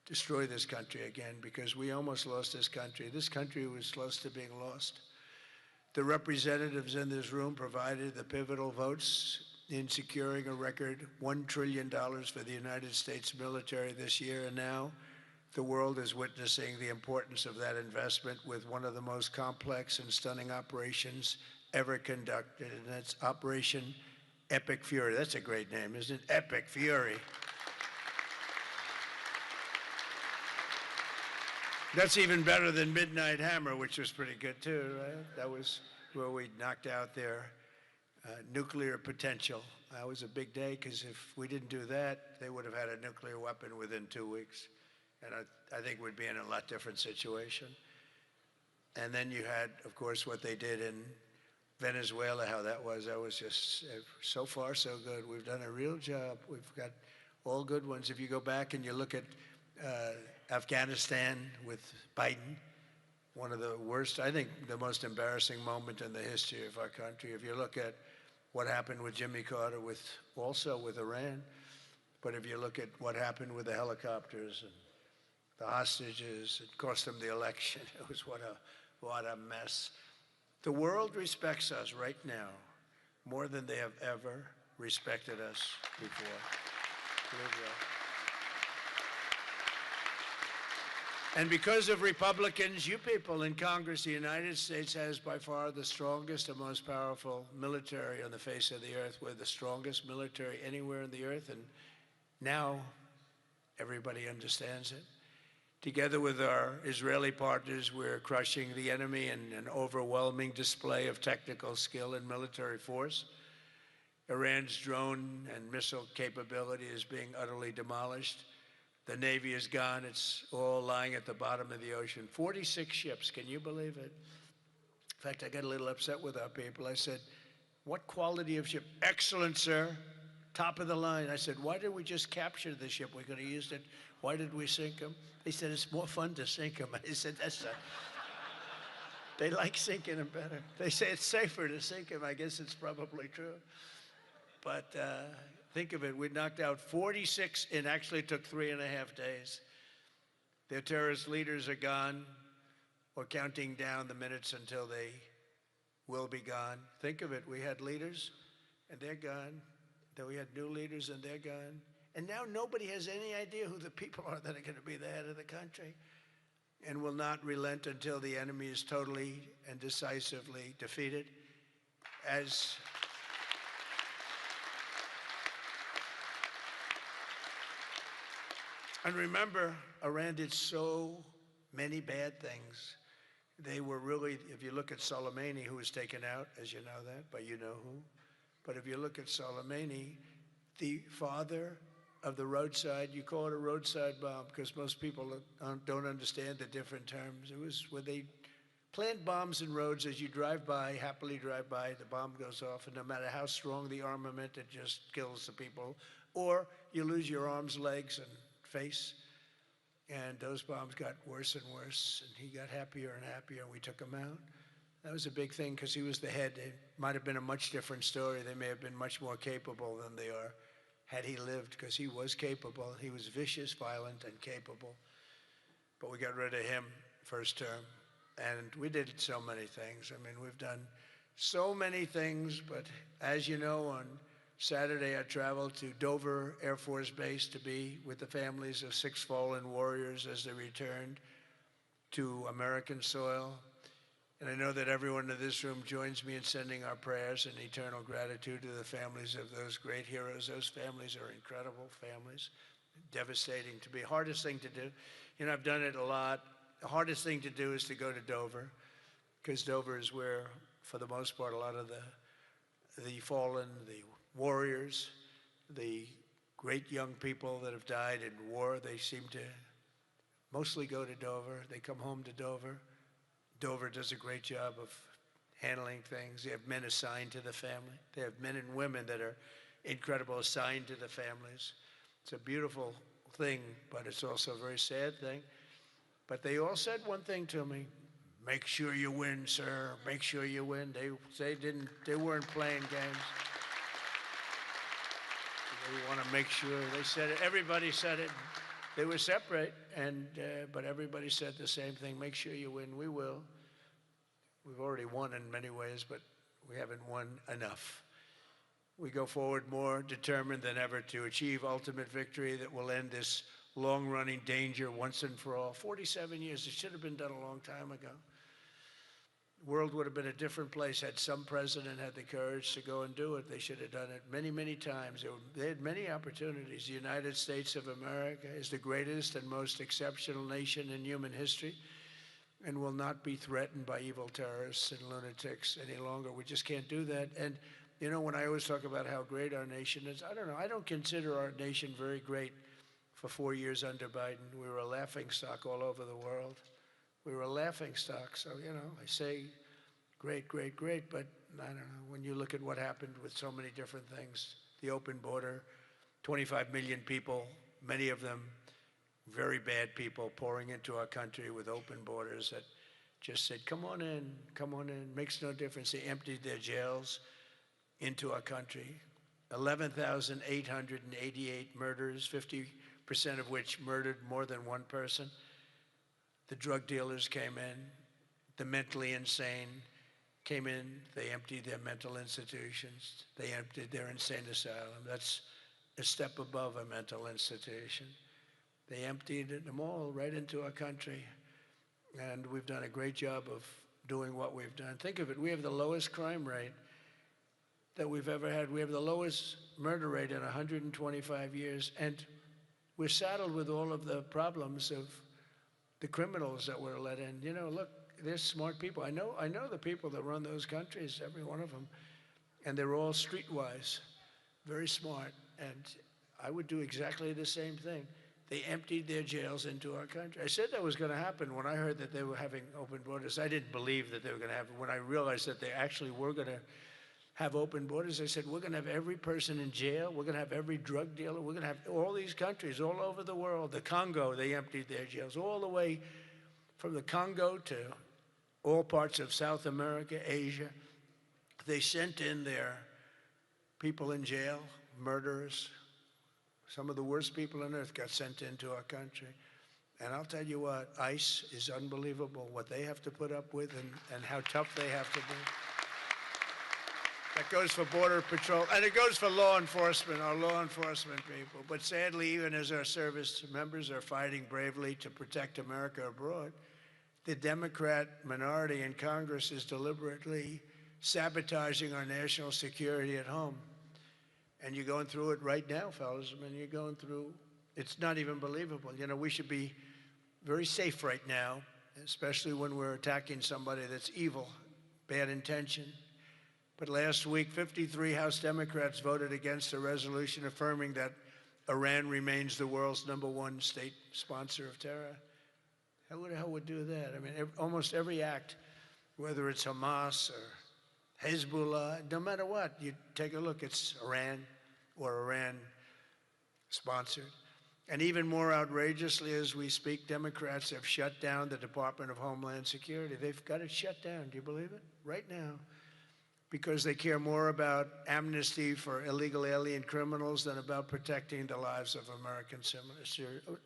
destroy this country again, because we almost lost this country. This country was close to being lost. The representatives in this room provided the pivotal votes in securing a record $1 trillion for the United States military this year, and now the world is witnessing the importance of that investment with one of the most complex and stunning operations ever conducted, and that's Operation Epic Fury. That's a great name, isn't it? Epic Fury. That's even better than Midnight Hammer, which was pretty good too, right? That was where we knocked out their nuclear potential. That was a big day, because if we didn't do that, they would have had a nuclear weapon within 2 weeks. And I think we'd be in a lot different situation. And then you had, of course, what they did in Venezuela, how that was just so far so good. We've done a real job. We've got all good ones. If you go back and you look at Afghanistan with Biden, one of the worst, I think the most embarrassing moment in the history of our country. If you look at what happened with Jimmy Carter, also with Iran, but if you look at what happened with the helicopters and the hostages, it cost them the election. It was what a mess. The world respects us right now more than they have ever respected us before. And because of Republicans, you people in Congress, the United States has by far the strongest and most powerful military on the face of the earth. We're the strongest military anywhere in the earth, and now everybody understands it. Together with our Israeli partners, we're crushing the enemy in an overwhelming display of technical skill and military force. Iran's drone and missile capability is being utterly demolished. The Navy is gone. It's all lying at the bottom of the ocean. 46 ships, can you believe it? In fact, I got a little upset with our people. I said, what quality of ship? Excellent, sir. Top of the line. I said, why did we just capture the ship? We could have used it. Why did we sink them? They said, it's more fun to sink them. I said, they like sinking them better. They say it's safer to sink them. I guess it's probably true. But think of it, we knocked out 46, and actually took 3.5 days. Their terrorist leaders are gone. We're counting down the minutes until they will be gone. Think of it, we had leaders, and they're gone. Then we had new leaders, and they're gone. And now nobody has any idea who the people are that are going to be the head of the country, and will not relent until the enemy is totally and decisively defeated. And remember, Iran did so many bad things. They were really, if you look at Soleimani, who was taken out, as you know that, but you know who. But if you look at Soleimani, the father of the roadside, you call it a roadside bomb because most people don't understand the different terms. It was where they plant bombs in roads. As you drive by, happily drive by, the bomb goes off, and no matter how strong the armament, it just kills the people. Or you lose your arms, legs, and face. And those bombs got worse and worse, and he got happier and happier, and we took him out. That was a big thing because he was the head. It might have been a much different story. They may have been much more capable than they are had he lived, because he was capable. He was vicious, violent, and capable. But we got rid of him first term. And we did so many things. I mean, we've done so many things, but as you know, on Saturday I traveled to Dover Air Force Base to be with the families of 6 fallen warriors as they returned to American soil. And I know that everyone in this room joins me in sending our prayers and eternal gratitude to the families of those great heroes. Those families are incredible families, devastating to be. Hardest thing to do, you know, I've done it a lot. The hardest thing to do is to go to Dover, because Dover is where, for the most part, a lot of the fallen, the warriors, the great young people that have died in war, they seem to mostly go to Dover. They come home to Dover. Dover does a great job of handling things. They have men assigned to the family. They have men and women that are incredible, assigned to the families. It's a beautiful thing, but it's also a very sad thing. But they all said one thing to me: make sure you win, sir. Make sure you win. They weren't playing games. They want to make sure. They said it. Everybody said it. They were separate, but everybody said the same thing: make sure you win. We will. We've already won in many ways, but we haven't won enough. We go forward more determined than ever to achieve ultimate victory that will end this long-running danger once and for all. 47 years, it should have been done a long time ago. world would have been a different place had some president had the courage to go and do it. They should have done it many, many times. They had many opportunities. The United States of America is the greatest and most exceptional nation in human history and will not be threatened by evil terrorists and lunatics any longer. We just can't do that. And, you know, when I always talk about how great our nation is, I don't know, I don't consider our nation very great for 4 years under Biden. We were a laughingstock all over the world. We were a laughingstock. So, you know, I say great, great, great, but I don't know. When you look at what happened with so many different things, the open border, 25 million people, many of them very bad people pouring into our country with open borders that just said, come on in, makes no difference. They emptied their jails into our country. 11,888 murders, 50% of which murdered more than one person. The drug dealers came in, the mentally insane came in, they emptied their mental institutions, they emptied their insane asylum. That's a step above a mental institution. They emptied them all right into our country, and we've done a great job of doing what we've done. Think of it, we have the lowest crime rate that we've ever had. We have the lowest murder rate in 125 years, and we're saddled with all of the problems of the criminals that were let in. You know, look, they're smart people. I know the people that run those countries, every one of them, and they're all streetwise, very smart, and I would do exactly the same thing. They emptied their jails into our country. I said that was going to happen when I heard that they were having open borders. I didn't believe that they were going to happen. When I realized that they actually were going to have open borders, I said, we're going to have every person in jail. We're going to have every drug dealer. We're going to have all these countries all over the world. The Congo, they emptied their jails all the way from the Congo to all parts of South America, Asia. They sent in their people in jail, murderers. Some of the worst people on earth got sent into our country. And I'll tell you what, ICE is unbelievable, what they have to put up with and how tough they have to be. That goes for Border Patrol, and it goes for law enforcement, our law enforcement people. But sadly, even as our service members are fighting bravely to protect America abroad, the Democrat minority in Congress is deliberately sabotaging our national security at home. And you're going through it right now, fellas. I mean, you're going through, it's not even believable. You know, we should be very safe right now, especially when we're attacking somebody that's evil, bad intention. But last week, 53 House Democrats voted against a resolution affirming that Iran remains the world's #1 state sponsor of terror. Who the hell would do that? I mean, almost every act, whether it's Hamas or Hezbollah, no matter what, you take a look, it's Iran or Iran sponsored. And even more outrageously, as we speak, Democrats have shut down the Department of Homeland Security. They've got it shut down. Do you believe it? Right now. Because they care more about amnesty for illegal alien criminals than about protecting the lives of American citizens.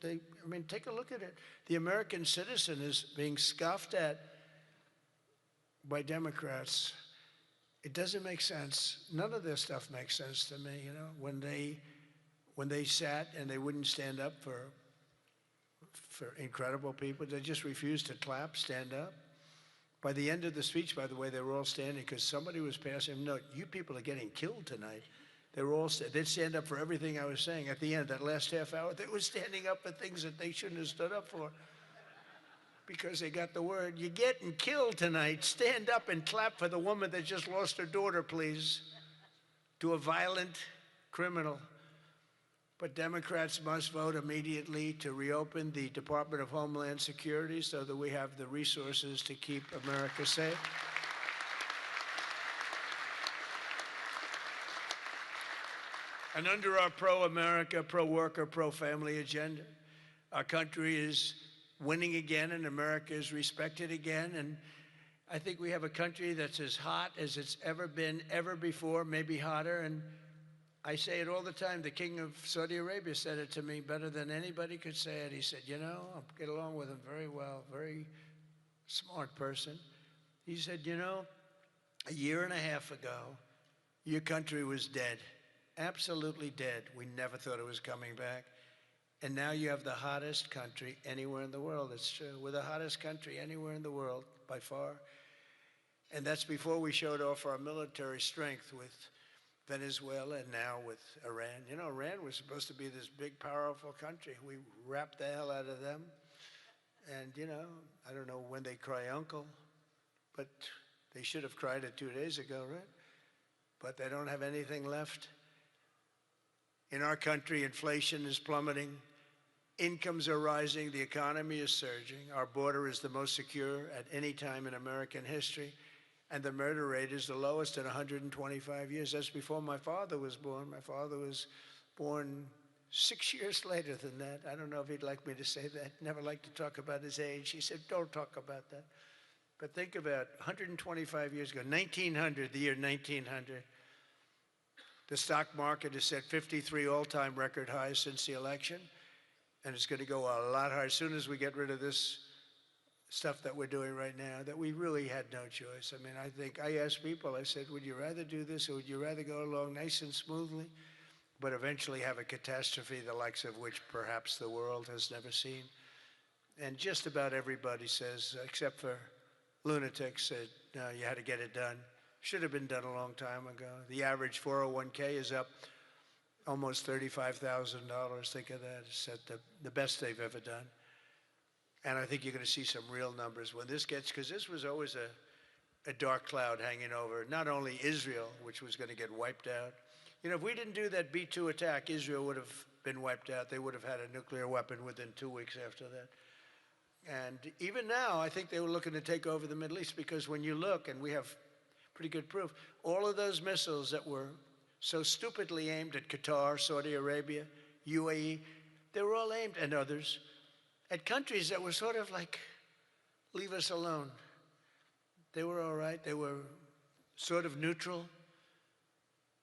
I mean, take a look at it. The American citizen is being scoffed at by Democrats. It doesn't make sense. None of this stuff makes sense to me, you know, when they sat and they wouldn't stand up for incredible people. They just refused to clap, stand up. By the end of the speech, by the way, they were all standing because somebody was passing them. No, you people are getting killed tonight. They were all, they'd stand up for everything I was saying. At the end, that last half hour, they were standing up for things that they shouldn't have stood up for because they got the word, you're getting killed tonight. Stand up and clap for the woman that just lost her daughter, please, to a violent criminal. But Democrats must vote immediately to reopen the Department of Homeland Security so that we have the resources to keep America safe. And under our pro-America, pro-worker, pro-family agenda, our country is winning again and America is respected again. And I think we have a country that's as hot as it's ever been, ever before, maybe hotter. And I say it all the time. The king of Saudi Arabia said it to me better than anybody could say it. He said, you know, I get along with him very well, very smart person. He said, you know, a year and a half ago, your country was dead, absolutely dead. We never thought it was coming back. And now you have the hottest country anywhere in the world. It's true. We're the hottest country anywhere in the world by far. And that's before we showed off our military strength with Venezuela and now with Iran. You know, Iran was supposed to be this big, powerful country. We wrapped the hell out of them. And, you know, I don't know when they cry uncle, but they should have cried it 2 days ago, right? But they don't have anything left. In our country, inflation is plummeting. Incomes are rising. The economy is surging. Our border is the most secure at any time in American history. And the murder rate is the lowest in 125 years. That's before my father was born. My father was born 6 years later than that. I don't know if he'd like me to say that. Never liked to talk about his age. He said, don't talk about that. But think about 125 years ago, 1900, the year 1900. The stock market has set 53 all-time record highs since the election. And it's going to go a lot higher as soon as we get rid of this stuff that we're doing right now, that we really had no choice. I mean, I asked people, I said, would you rather do this or would you rather go along nice and smoothly, but eventually have a catastrophe the likes of which perhaps the world has never seen? And just about everybody says, except for lunatics, said, no, you had to get it done. Should have been done a long time ago. The average 401k is up almost $35,000. Think of that. It's at the best they've ever done. And I think you're going to see some real numbers when this gets, because this was always a dark cloud hanging over not only Israel, which was going to get wiped out. You know, if we didn't do that B-2 attack, Israel would have been wiped out. They would have had a nuclear weapon within 2 weeks after that. And even now, I think they were looking to take over the Middle East, because when you look, and we have pretty good proof, all of those missiles that were so stupidly aimed at Qatar, Saudi Arabia, UAE, they were all aimed, and others, at countries that were sort of like, leave us alone. They were all right. They were sort of neutral,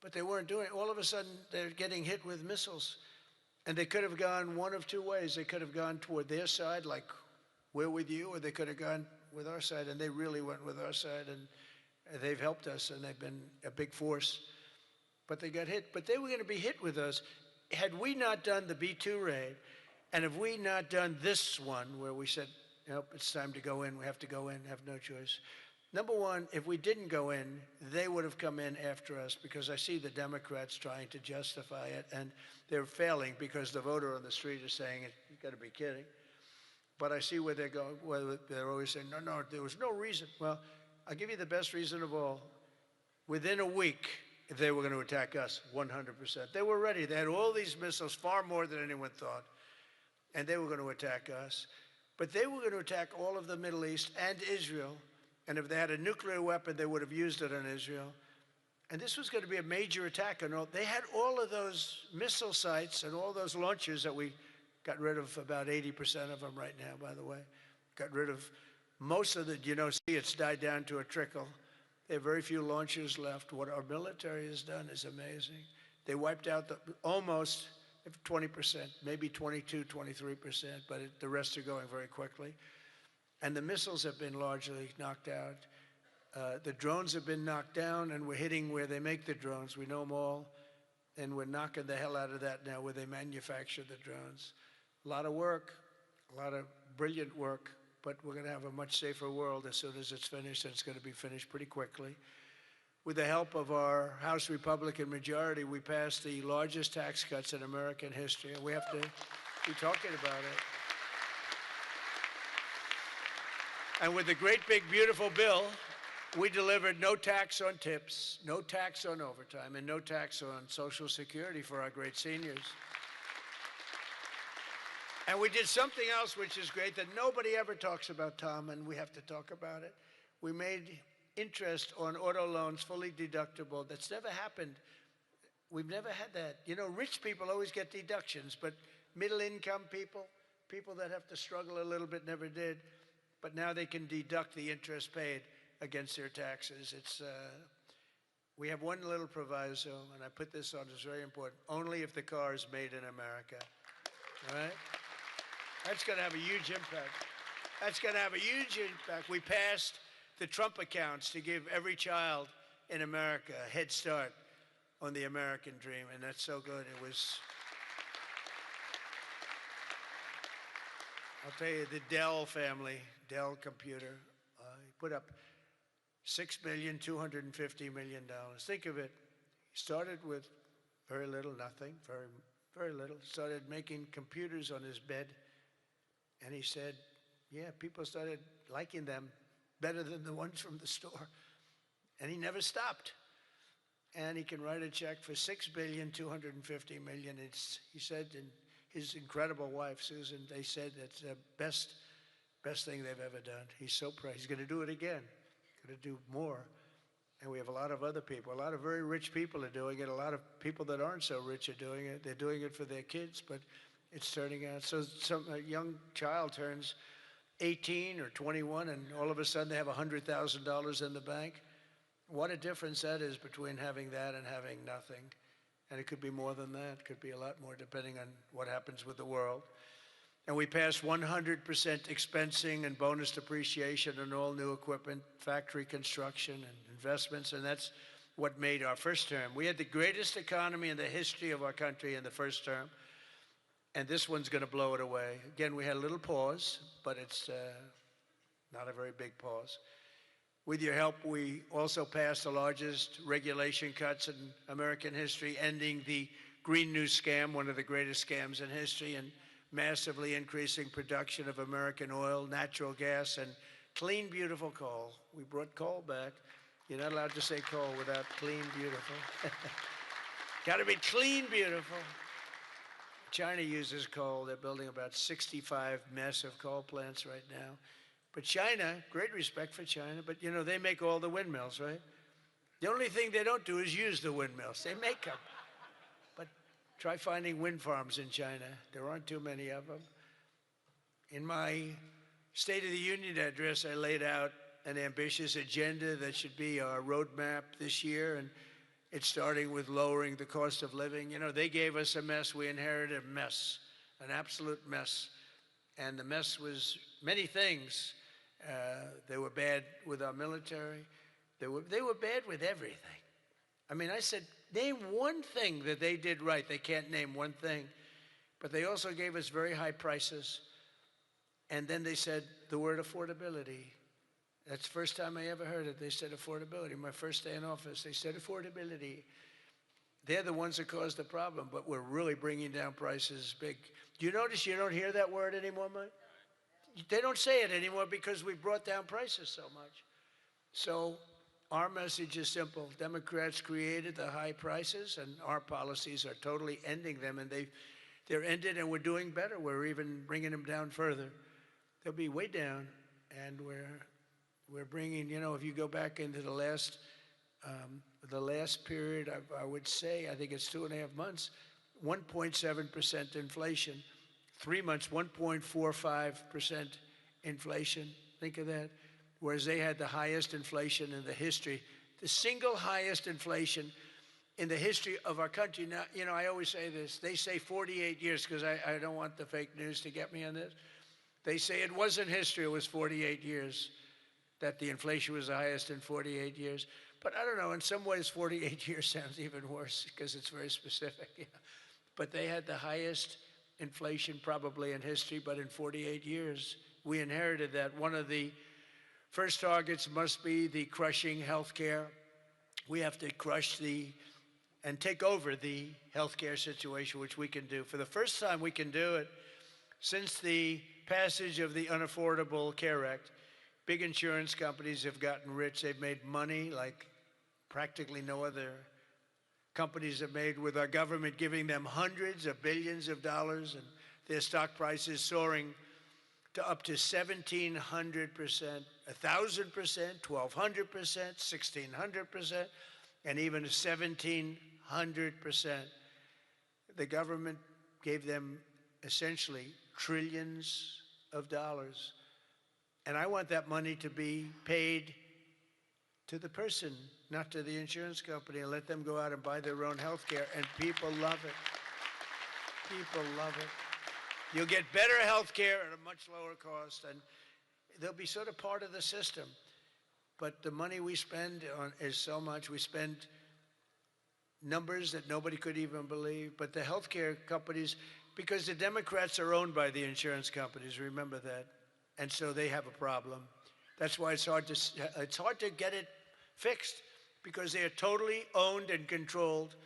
but they weren't doing it. All of a sudden, they're getting hit with missiles. And they could have gone one of two ways. They could have gone toward their side, like, we're with you, or they could have gone with our side, and they really went with our side, and they've helped us, and they've been a big force. But they got hit. But they were going to be hit with us. Had we not done the B-2 raid, and if we not done this one where we said, nope, it's time to go in, we have to go in, have no choice. Number one, if we didn't go in, they would have come in after us, because I see the Democrats trying to justify it, and they're failing because the voter on the street is saying, you've got to be kidding. But I see where they're going, where they're always saying, no, there was no reason. Well, I'll give you the best reason of all. Within a week, they were going to attack us, 100%. They were ready. They had all these missiles, far more than anyone thought. And they were going to attack us. But they were going to attack all of the Middle East and Israel. And if they had a nuclear weapon, they would have used it on Israel. And this was going to be a major attack. And they had all of those missile sites and all those launchers that we got rid of, about 80% of them right now, by the way. Got rid of most of the, see, it's died down to a trickle. There are very few launchers left. What our military has done is amazing. They wiped out almost 20%, maybe 22, 23%, but the rest are going very quickly. And the missiles have been largely knocked out. The drones have been knocked down, and we're hitting where they make the drones. We know them all, and we're knocking the hell out of that now where they manufacture the drones. A lot of work, a lot of brilliant work, but we're going to have a much safer world as soon as it's finished, and it's going to be finished pretty quickly. With the help of our House Republican majority, we passed the largest tax cuts in American history, and we have to be talking about it. And with the great, big, beautiful bill, we delivered no tax on tips, no tax on overtime, and no tax on Social Security for our great seniors. And we did something else which is great that nobody ever talks about, Tom, and we have to talk about it. We made interest on auto loans fully deductible. That's never happened. We've never had that. Rich people always get deductions, but middle-income people, people that have to struggle a little bit, never did. But now they can deduct the interest paid against their taxes. We have one little proviso, and I put this on, it's very important, only if the car is made in America, all right? That's going to have a huge impact. That's going to have a huge impact. We passed the Trump accounts to give every child in America a head start on the American dream, and that's so good. It was, I'll tell you, the Dell family, Dell computer, put up $6,250,000,000. Think of it. He started with very little, nothing, very, very little. Started making computers on his bed. And he said, yeah, people started liking them better than the ones from the store. And he never stopped. And he can write a check for $6,250,000,000. He said, and his incredible wife, Susan, they said that's the best thing they've ever done. He's so proud. He's going to do it again. Going to do more. And we have a lot of other people. A lot of very rich people are doing it. A lot of people that aren't so rich are doing it. They're doing it for their kids, but it's turning out. So a young child turns 18 or 21, and all of a sudden they have $100,000 in the bank. What a difference that is between having that and having nothing. And it could be more than that. It could be a lot more depending on what happens with the world. And we passed 100% expensing and bonus depreciation on all new equipment, factory construction and investments, and that's what made our first term. We had the greatest economy in the history of our country in the first term, and this one's going to blow it away. Again, we had a little pause, but it's not a very big pause. With your help, we also passed the largest regulation cuts in American history, ending the Green New Scam, one of the greatest scams in history, and massively increasing production of American oil, natural gas, and clean, beautiful coal. We brought coal back. You're not allowed to say coal without clean, beautiful. Got to be clean, beautiful. China uses coal. They're building about 65 massive coal plants right now. But China, great respect for China, but you know, they make all the windmills, right? The only thing they don't do is use the windmills. They make them. But try finding wind farms in China. There aren't too many of them. In my State of the Union address, I laid out an ambitious agenda that should be our roadmap this year, and it's starting with lowering the cost of living. You know, they gave us a mess. We inherited a mess, an absolute mess. And the mess was many things. They were bad with our military. They were bad with everything. I mean, I said, name one thing that they did right. They can't name one thing. But they also gave us very high prices. And then they said the word affordability. That's the first time I ever heard it. They said affordability. My first day in office, they said affordability. They're the ones that caused the problem, but we're really bringing down prices big. Do you notice you don't hear that word anymore, Mike? They don't say it anymore because we brought down prices so much. So our message is simple. Democrats created the high prices, and our policies are totally ending them, and they're ended, and we're doing better. We're even bringing them down further. They'll be way down, and we're bringing, you know, if you go back into the last period, I would say, I think it's 2.5 months, 1.7% inflation. 3 months, 1.45% inflation. Think of that. Whereas they had the highest inflation in the history, the single highest inflation in the history of our country. Now, you know, I always say this. They say 48 years because I don't want the fake news to get me on this. They say it wasn't history, it was 48 years. That the inflation was the highest in 48 years. But I don't know, in some ways 48 years sounds even worse because it's very specific. Yeah. But they had the highest inflation probably in history, but in 48 years, we inherited that. One of the first targets must be the crushing healthcare. We have to crush and take over the healthcare situation, which we can do. For the first time, we can do it since the passage of the Unaffordable Care Act. Big insurance companies have gotten rich. They've made money like practically no other companies have made, with our government giving them hundreds of billions of dollars, and their stock prices soaring to up to 1,700%, 1,000%, 1,200%, 1,600%, and even 1,700%. The government gave them essentially trillions of dollars. And I want that money to be paid to the person, not to the insurance company, and let them go out and buy their own health care. And people love it. People love it. You'll get better health care at a much lower cost, and they'll be sort of part of the system. But the money we spend is so much. We spend numbers that nobody could even believe. But the health care companies, because the Democrats are owned by the insurance companies, remember that. And so they have a problem. That's why it's hard to get it fixed, because they are totally owned and controlled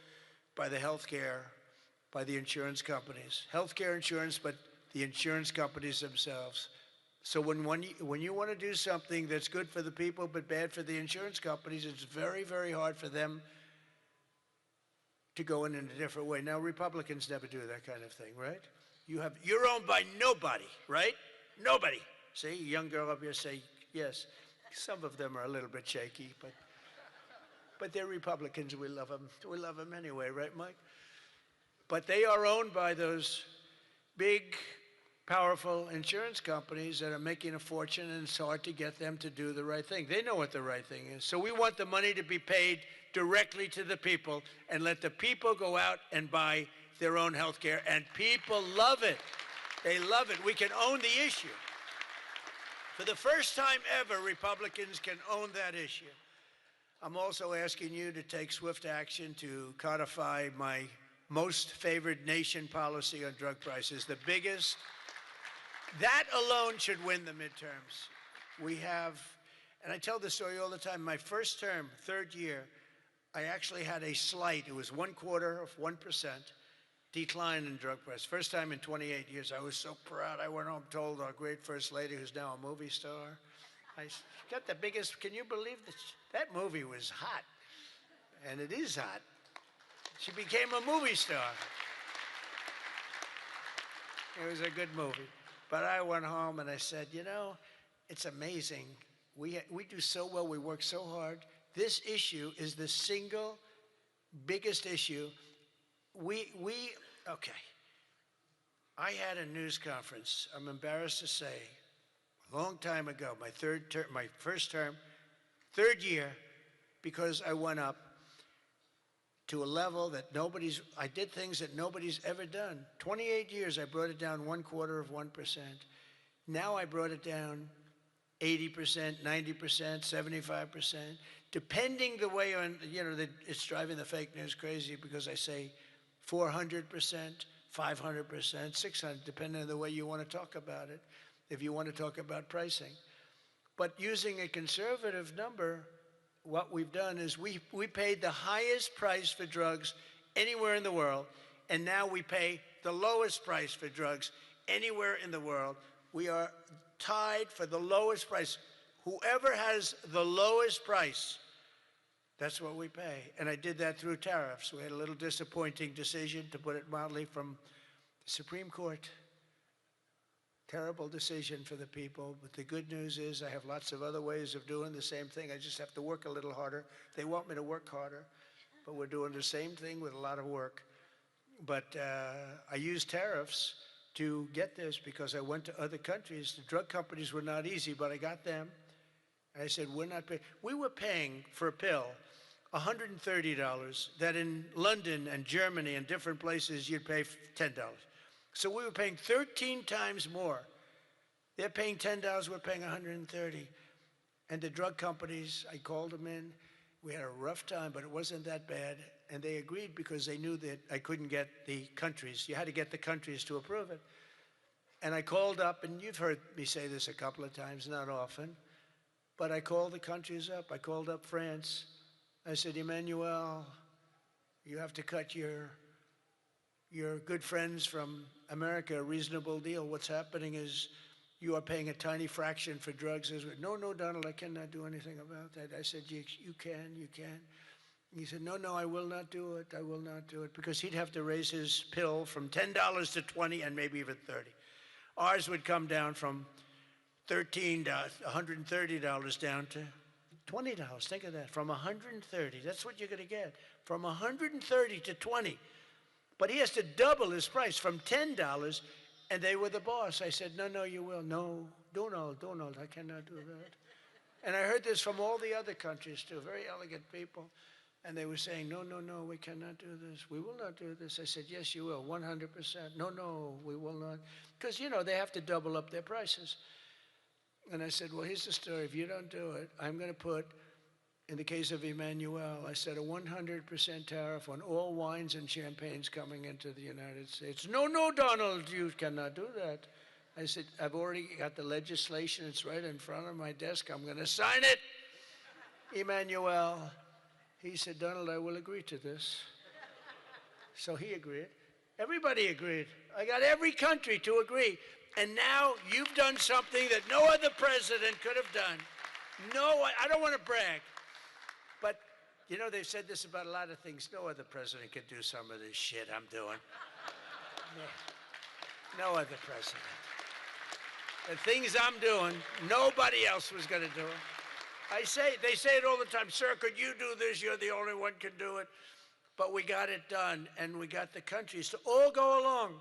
by the healthcare, by the insurance companies. Healthcare insurance, but the insurance companies themselves. So when you want to do something that's good for the people but bad for the insurance companies, it's very, very hard for them to go in a different way. Now, Republicans never do that kind of thing, right? You're owned by nobody, right? Nobody. See, a young girl up here say, yes. Some of them are a little bit shaky, but they're Republicans. We love them. We love them anyway, right, Mike? But they are owned by those big, powerful insurance companies that are making a fortune, and it's hard to get them to do the right thing. They know what the right thing is. So we want the money to be paid directly to the people and let the people go out and buy their own health care, and people love it. They love it. We can own the issue. For the first time ever, Republicans can own that issue. I'm also asking you to take swift action to codify my most favored nation policy on drug prices, the biggest. That alone should win the midterms. We have, and I tell this story all the time, my first term, third year, I actually had a slight, it was 1/4% decline in drug prices. First time in 28 years. I was so proud. I went home, told our great First Lady, who's now a movie star, I got the biggest, can you believe this? That movie was hot, and it is hot. She became a movie star. It was a good movie. But I went home and I said, you know, it's amazing. We do so well, we work so hard. This issue is the single biggest issue. Okay. I had a news conference, I'm embarrassed to say, a long time ago, my first term, third year, because I went up to a level that I did things that nobody's ever done. 28 years, I brought it down 1/4%. Now I brought it down 80%, 90%, 75%, depending the way on, it's driving the fake news crazy because I say 400%, 500%, 600, depending on the way you want to talk about it, if you want to talk about pricing. But using a conservative number, what we've done is we paid the highest price for drugs anywhere in the world, and now we pay the lowest price for drugs anywhere in the world. We are tied for the lowest price. Whoever has the lowest price, that's what we pay. And I did that through tariffs. We had a little disappointing decision, to put it mildly, from the Supreme Court. Terrible decision for the people, but the good news is I have lots of other ways of doing the same thing. I just have to work a little harder. They want me to work harder, but we're doing the same thing with a lot of work. But I used tariffs to get this because I went to other countries. The drug companies were not easy, but I got them. And I said, we're not paying. We were paying for a pill $130 that in London and Germany and different places you'd pay $10. So we were paying 13 times more. They're paying $10, we're paying $130. And the drug companies, I called them in. We had a rough time, but it wasn't that bad. And they agreed because they knew that I couldn't get the countries. You had to get the countries to approve it. And I called up, and you've heard me say this a couple of times, not often, but I called the countries up. I called up France. I said, Emmanuel, you have to cut your good friends from America a reasonable deal. What's happening is you are paying a tiny fraction for drugs. No, Donald, I cannot do anything about that. I said, you can. He said, no, I will not do it. I will not do it. Because he'd have to raise his pill from $10 to $20 and maybe even $30. Ours would come down from $13 to $130 down to $20. Think of that. From $130. That's what you're going to get. From $130 to $20. But he has to double his price from $10, and they were the boss. I said, no, you will. No, Donald, I cannot do that. And I heard this from all the other countries too, very elegant people. And they were saying, no, we cannot do this. We will not do this. I said, yes, you will, 100%. No, we will not. Because, they have to double up their prices. And I said, well, here's the story. If you don't do it, I'm going to put, in the case of Emmanuel, I said a 100% tariff on all wines and champagnes coming into the United States. No, Donald, you cannot do that. I said, I've already got the legislation. It's right in front of my desk. I'm going to sign it. Emmanuel, he said, Donald, I will agree to this. So he agreed. Everybody agreed. I got every country to agree. And now you've done something that no other president could have done. No, I don't want to brag. But, you know, they've said this about a lot of things. No other president could do some of this shit I'm doing. Yeah. No other president. The things I'm doing, nobody else was going to do it. They say it all the time, sir, could you do this? You're the only one can do it. But we got it done, and we got the countries to all go along.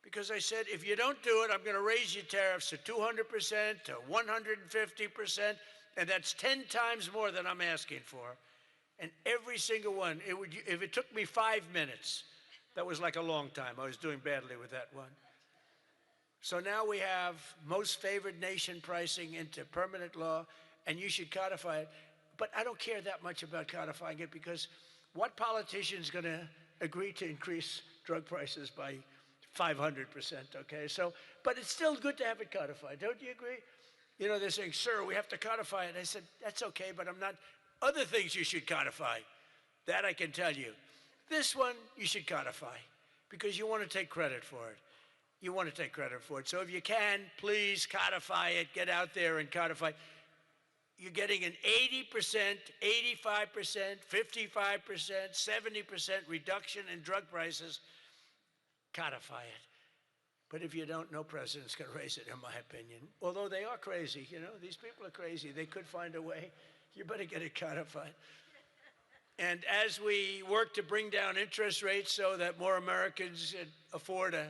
Because I said, if you don't do it, I'm going to raise your tariffs to 200%, to 150%, and that's 10 times more than I'm asking for. And every single one, if it took me 5 minutes, that was like a long time. I was doing badly with that one. So now we have most favored nation pricing into permanent law, and you should codify it. But I don't care that much about codifying it, because what politician is going to agree to increase drug prices by 500%, okay? So, but it's still good to have it codified, don't you agree? You know, they're saying, sir, we have to codify it. I said, that's okay, but I'm not. Other things you should codify. That I can tell you. This one, you should codify, because you want to take credit for it. You want to take credit for it. So if you can, please codify it, get out there and codify. You're getting an 80%, 85%, 55%, 70% reduction in drug prices. Codify it. But if you don't, no president's going to raise it, in my opinion. Although they are crazy, you know, these people are crazy. They could find a way. You better get it codified. And as we work to bring down interest rates so that more Americans afford a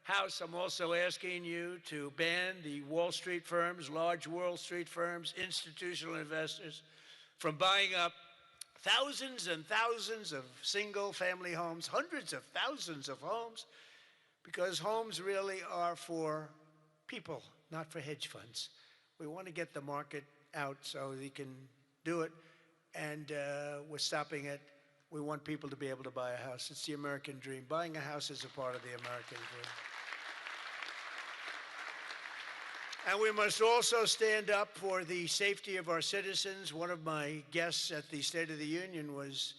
house, I'm also asking you to ban the Wall Street firms, large Wall Street firms, institutional investors, from buying up thousands and thousands of single-family homes, hundreds of thousands of homes, because homes really are for people, not for hedge funds. We want to get the market out so they can do it, and we're stopping it. We want people to be able to buy a house. It's the American dream. Buying a house is a part of the American dream. And we must also stand up for the safety of our citizens. One of my guests at the State of the Union was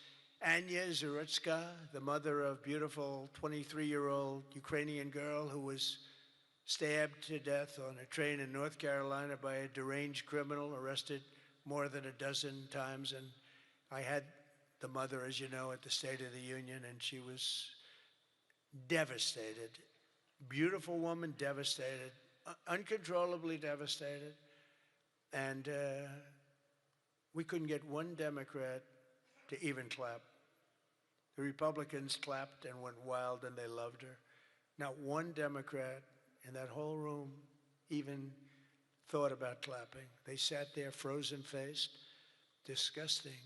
Anya Zarutska, the mother of beautiful 23-year-old Ukrainian girl who was stabbed to death on a train in North Carolina by a deranged criminal, arrested more than a dozen times. And I had the mother, as you know, at the State of the Union, and she was devastated. Beautiful woman, devastated, uncontrollably devastated. And we couldn't get one Democrat to even clap. The Republicans clapped and went wild, and they loved her. Not one Democrat in that whole room even thought about clapping. They sat there frozen-faced. Disgusting.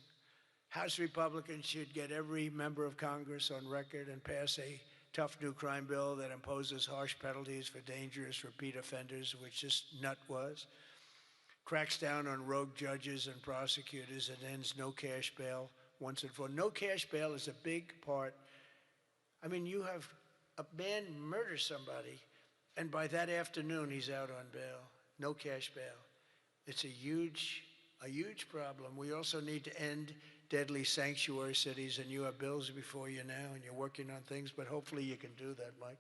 House Republicans should get every member of Congress on record and pass a tough new crime bill that imposes harsh penalties for dangerous repeat offenders, which this nut was, cracks down on rogue judges and prosecutors, and ends no cash bail once and for all. No cash bail is a big part. I mean, you have a man murder somebody, and by that afternoon, he's out on bail. No cash bail. It's a huge problem. We also need to end deadly sanctuary cities, and you have bills before you now, and you're working on things, but hopefully you can do that, Mike,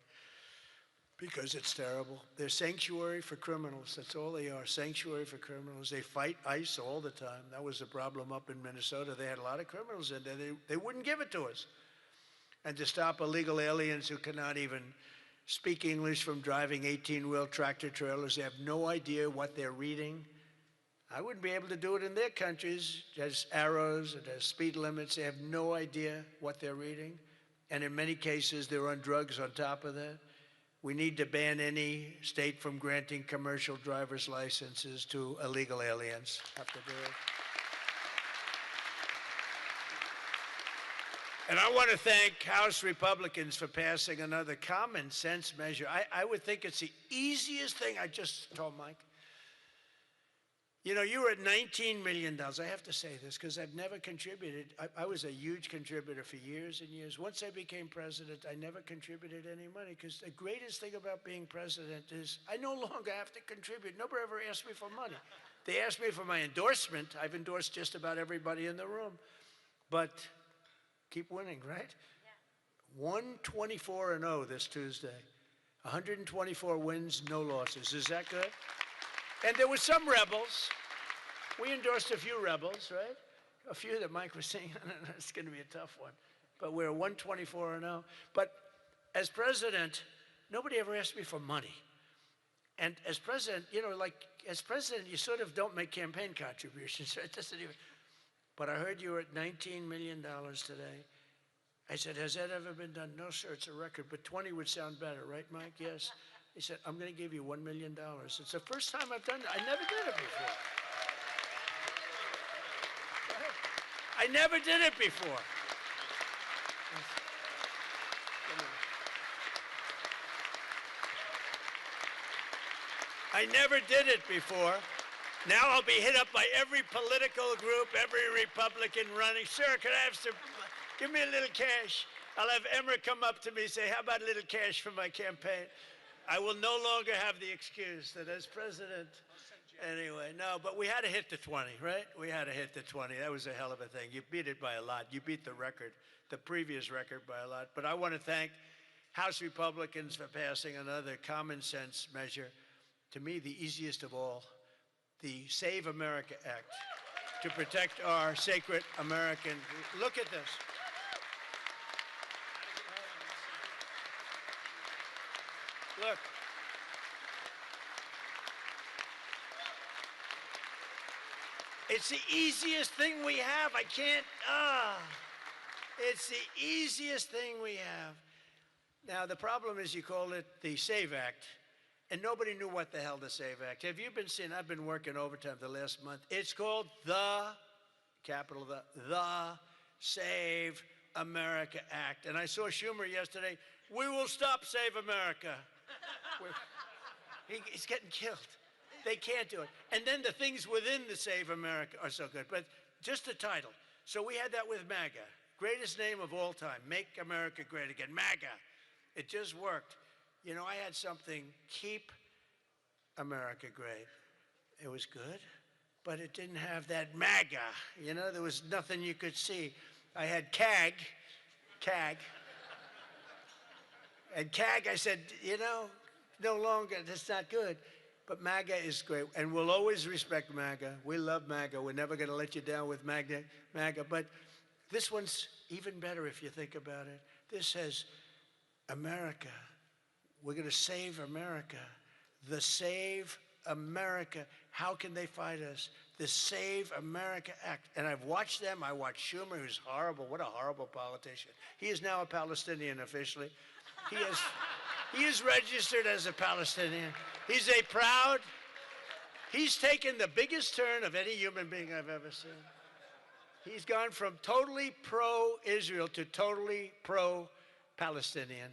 because it's terrible. They're sanctuary for criminals. That's all they are, sanctuary for criminals. They fight ICE all the time. That was the problem up in Minnesota. They had a lot of criminals in there. They wouldn't give it to us. And to stop illegal aliens who cannot even speak English from driving 18-wheel tractor trailers. They have no idea what they're reading. I wouldn't be able to do it in their countries. There's arrows, there's speed limits. They have no idea what they're reading. And in many cases, they're on drugs on top of that. We need to ban any state from granting commercial driver's licenses to illegal aliens. Have to do it. And I want to thank House Republicans for passing another common sense measure. I would think it's the easiest thing. I just told Mike. You know, you were at $19 million. I have to say this because I've never contributed. I was a huge contributor for years and years. Once I became president, I never contributed any money, because the greatest thing about being president is I no longer have to contribute. Nobody ever asked me for money. They asked me for my endorsement. I've endorsed just about everybody in the room. But keep winning, right? Yeah. 124-0 this Tuesday. 124 wins, no losses. Is that good? And there were some rebels. We endorsed a few rebels, right? A few that Mike was saying, it's going to be a tough one. But we're 124-0. But as president, nobody ever asked me for money. And as president, you know, like as president, you sort of don't make campaign contributions. It doesn't even. But I heard you were at $19 million today. I said, has that ever been done? No, sir, it's a record. But 20 would sound better, right, Mike? Yes. He said, I'm going to give you $1 million. It's the first time I've done that. I never did it before. I never did it before. I never did it before. Now I'll be hit up by every political group, every Republican running. Sir, can I have some, give me a little cash. I'll have Emmer come up to me and say, how about a little cash for my campaign? I will no longer have the excuse that as president, anyway, no, but we had to hit the 20, right? We had to hit the 20. That was a hell of a thing. You beat it by a lot. You beat the record, the previous record by a lot. But I want to thank House Republicans for passing another common sense measure. To me, the easiest of all, the Save America Act to protect our sacred American. Look at this. Look. It's the easiest thing we have. I can't, it's the easiest thing we have. Now, the problem is you call it the SAVE Act. And nobody knew what the hell the SAVE Act. Have you been seeing, I've been working overtime the last month. It's called the, capital the Save America Act. And I saw Schumer yesterday, we will stop Save America. He's getting killed. They can't do it. And then the things within the Save America are so good. But just the title. So we had that with MAGA. Greatest name of all time, Make America Great Again, MAGA. It just worked. You know, I had something, Keep America Great. It was good, but it didn't have that MAGA. You know, there was nothing you could see. I had CAG. And CAG, I said, you know, no longer, that's not good. But MAGA is great, and we'll always respect MAGA. We love MAGA. We're never going to let you down with MAGA. But this one's even better if you think about it. This says, America. We're going to save America. The Save America. How can they fight us? The Save America Act. And I've watched them. I watched Schumer, who's horrible. What a horrible politician. He is now a Palestinian officially. He is registered as a Palestinian. He's taken the biggest turn of any human being I've ever seen. He's gone from totally pro-Israel to totally pro-Palestinian.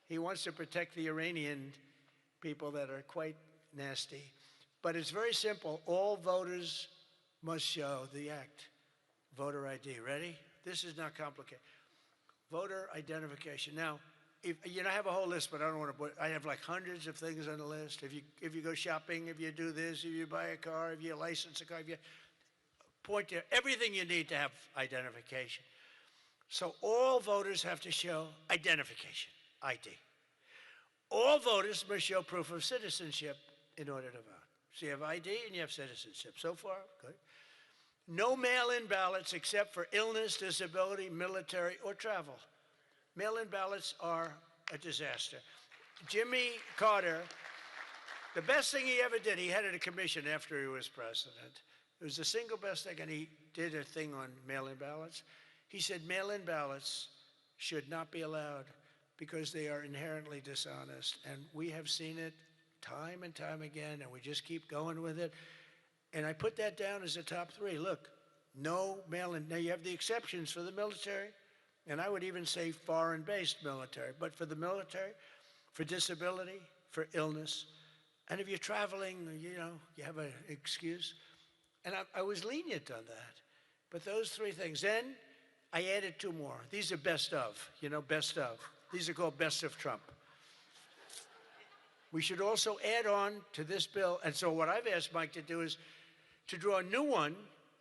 He wants to protect the Iranian people that are quite nasty. But it's very simple. All voters must show the act. Voter ID. Ready? This is not complicated. Voter identification. Now, I have a whole list, but I don't want to put, I have like hundreds of things on the list. If you go shopping, if you do this, if you buy a car, if you license a car, if you point to everything you need to have identification. So all voters have to show identification. ID. All voters must show proof of citizenship in order to vote. So you have ID and you have citizenship. So far, good. No mail-in ballots except for illness, disability, military, or travel. Mail-in ballots are a disaster. Jimmy Carter, the best thing he ever did, he headed a commission after he was president. It was the single best thing, and he did a thing on mail-in ballots. He said mail-in ballots should not be allowed because they are inherently dishonest. And we have seen it time and time again, and we just keep going with it. And I put that down as a top 3. Look, no mail-in. Now, you have the exceptions for the military, and I would even say foreign-based military. But for the military, for disability, for illness, and if you're traveling, you have an excuse. And I was lenient on that. But those 3 things. Then I added 2 more. These are best of, best of. These are called best of Trump. We should also add on to this bill. And so what I've asked Mike to do is to draw a new one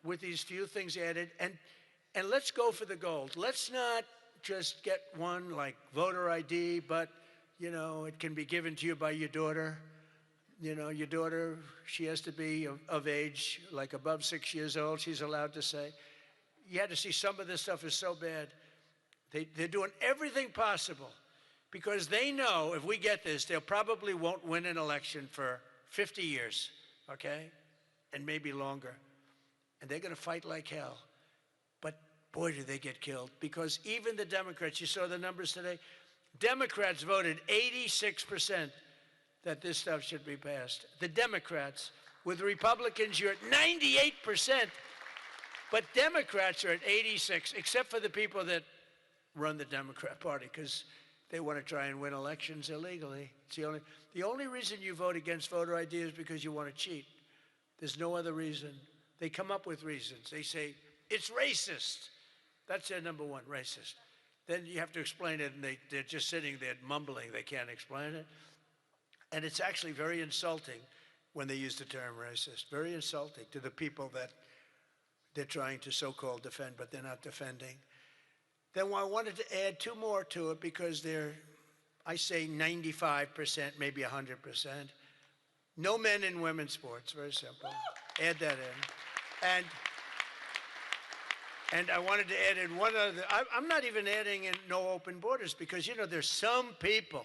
with these few things added, and let's go for the gold. Let's not just get one like voter ID, but, you know, it can be given to you by your daughter. You know, your daughter, she has to be of age, like above 6 years old, she's allowed to say. You had to see some of this stuff is so bad. They're doing everything possible because they know if we get this, they probably won't win an election for 50 years, okay? And maybe longer. And they're going to fight like hell. But boy, do they get killed. Because even the Democrats, you saw the numbers today, Democrats voted 86% that this stuff should be passed. The Democrats. With Republicans, you're at 98%. But Democrats are at 86, except for the people that run the Democrat Party, because they want to try and win elections illegally. It's the only reason you vote against voter ID is because you want to cheat. There's no other reason. They come up with reasons. They say, it's racist. That's their number one, racist. Then you have to explain it, and they're just sitting there mumbling. They can't explain it. And it's actually very insulting when they use the term racist. Very insulting to the people that they're trying to so-called defend, but they're not defending. Then I wanted to add two more to it because they're, I say 95%, maybe 100%. No men in women's sports, very simple. Add that in. And I wanted to add in one other, I'm not even adding in no open borders because, you know, there's some people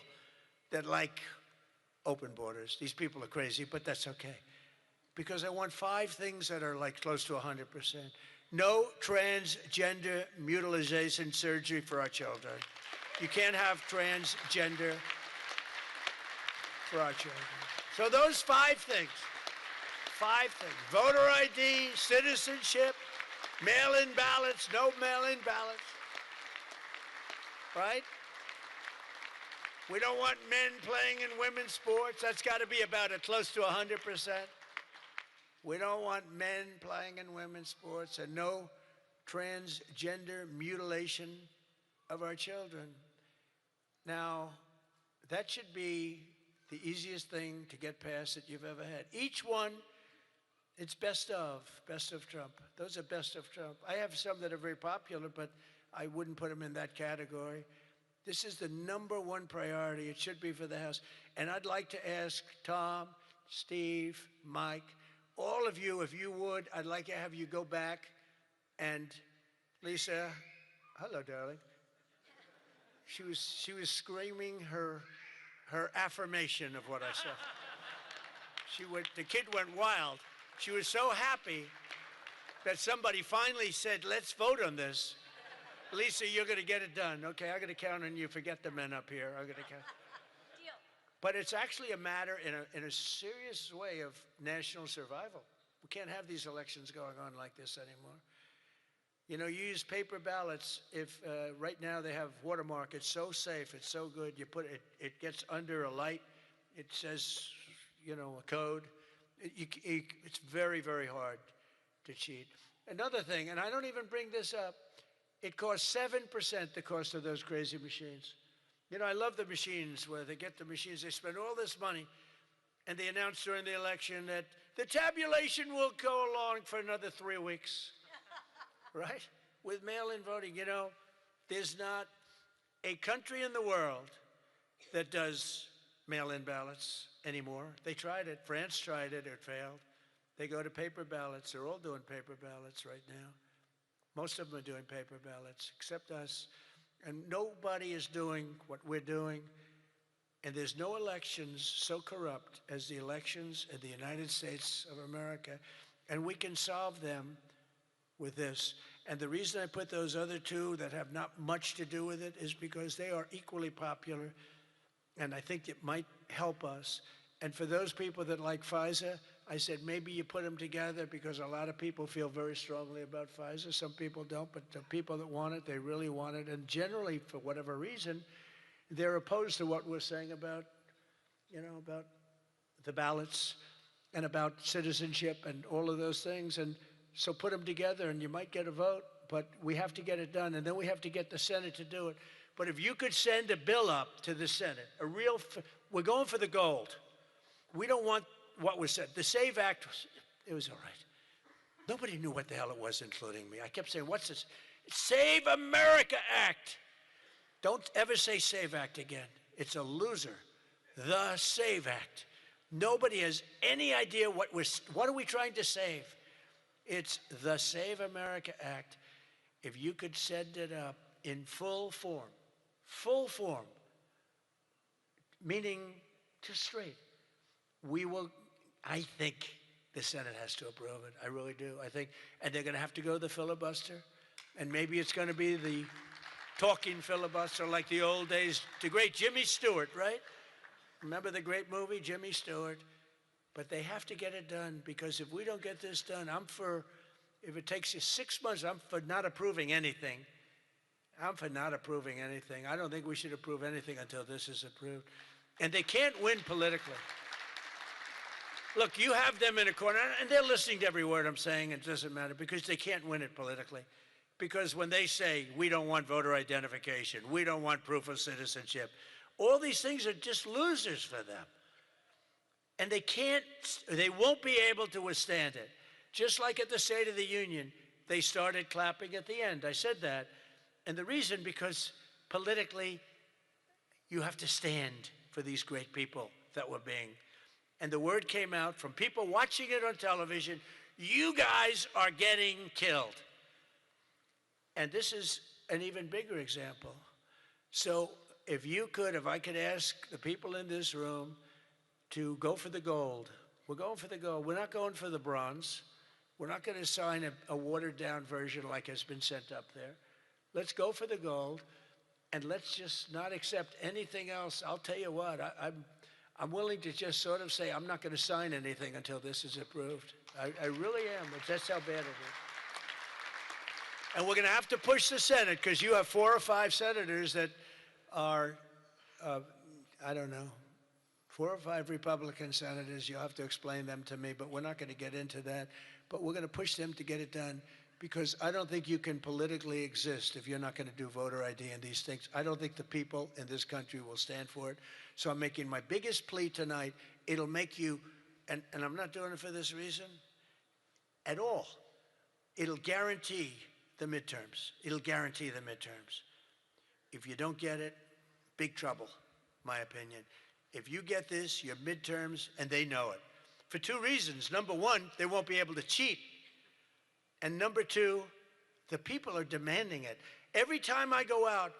that like open borders. These people are crazy, but that's okay. Because I want 5 things that are like close to 100%. No transgender mutilation surgery for our children. You can't have transgender for our children. So those 5 things, 5 things. Voter ID, citizenship, mail-in ballots, no mail-in ballots, right? We don't want men playing in women's sports. That's got to be about close to 100%. We don't want men playing in women's sports and no transgender mutilation of our children. Now, that should be the easiest thing to get past that you've ever had. Each one, it's best of Trump. Those are best of Trump. I have some that are very popular, but I wouldn't put them in that category. This is the number one priority. It should be for the House. And I'd like to ask Tom, Steve, Mike, all of you, if you would, I'd like to have you go back and Lisa, hello, darling. She was screaming her affirmation of what I said. The kid went wild. She was so happy that somebody finally said, let's vote on this. Lisa, you're going to get it done. Okay, I'm going to count on you. Forget the men up here. I'm going to count. Deal. But it's actually a matter in a serious way of national survival. We can't have these elections going on like this anymore. You know, you use paper ballots. If right now they have watermark, it's so safe, it's so good. You put it, it gets under a light. It says, you know, a code. It's very, very hard to cheat. Another thing, and I don't even bring this up, it costs 7% the cost of those crazy machines. You know, I love the machines where they get the machines, they spend all this money, and they announce during the election that the tabulation will go along for another 3 weeks. Right? With mail-in voting, you know, there's not a country in the world that does mail-in ballots anymore. They tried it. France tried it. It failed. They go to paper ballots. They're all doing paper ballots right now. Most of them are doing paper ballots, except us. And nobody is doing what we're doing. And there's no elections so corrupt as the elections in the United States of America. And we can solve them with this. And the reason I put those other two that have not much to do with it is because they are equally popular, and I think it might help us. And for those people that like Pfizer, I said maybe you put them together because a lot of people feel very strongly about Pfizer. Some people don't, but the people that want it, they really want it. And generally, for whatever reason, they're opposed to what we're saying about, you know, about the ballots and about citizenship and all of those things. And so put them together and you might get a vote, but we have to get it done. And then we have to get the Senate to do it. But if you could send a bill up to the Senate, we're going for the gold. We don't want what was said. The SAVE Act, it was all right. Nobody knew what the hell it was, including me. I kept saying, what's this? Save America Act. Don't ever say Save Act again. It's a loser. The Save Act. Nobody has any idea what are we trying to save. It's the Save America Act. If you could send it up in full form, meaning just straight, we will, I think the Senate has to approve it. I really do. I think, and they're going to have to go to the filibuster, and maybe it's going to be the talking filibuster like the old days, the great Jimmy Stewart, right? Remember the great movie, Jimmy Stewart? But they have to get it done, because if we don't get this done, if it takes you 6 months, I'm for not approving anything. I don't think we should approve anything until this is approved. And they can't win politically. Look, you have them in a corner, and they're listening to every word I'm saying, it doesn't matter, because they can't win it politically. Because when they say, we don't want voter identification, we don't want proof of citizenship, all these things are just losers for them. And they won't be able to withstand it. Just like at the State of the Union, they started clapping at the end. I said that. And the reason, because politically, you have to stand for these great people that were being. And the word came out from people watching it on television, you guys are getting killed. And this is an even bigger example. So if I could ask the people in this room to go for the gold. We're going for the gold. We're not going for the bronze. We're not going to sign a watered-down version like has been sent up there. Let's go for the gold, and let's just not accept anything else. I'll tell you what, I'm willing to just sort of say I'm not going to sign anything until this is approved. I really am. That's how bad it is. And we're going to have to push the Senate, because you have 4 or 5 senators that are, I don't know, 4 or 5 Republican senators. You'll have to explain them to me, but we're not going to get into that. But we're going to push them to get it done, because I don't think you can politically exist if you're not going to do voter ID and these things. I don't think the people in this country will stand for it. So I'm making my biggest plea tonight. It'll make you, and I'm not doing it for this reason at all. It'll guarantee the midterms. It'll guarantee the midterms. If you don't get it, big trouble, my opinion. If you get this, your midterms, and they know it. For 2 reasons. Number 1, they won't be able to cheat. And number 2, the people are demanding it. Every time I go out,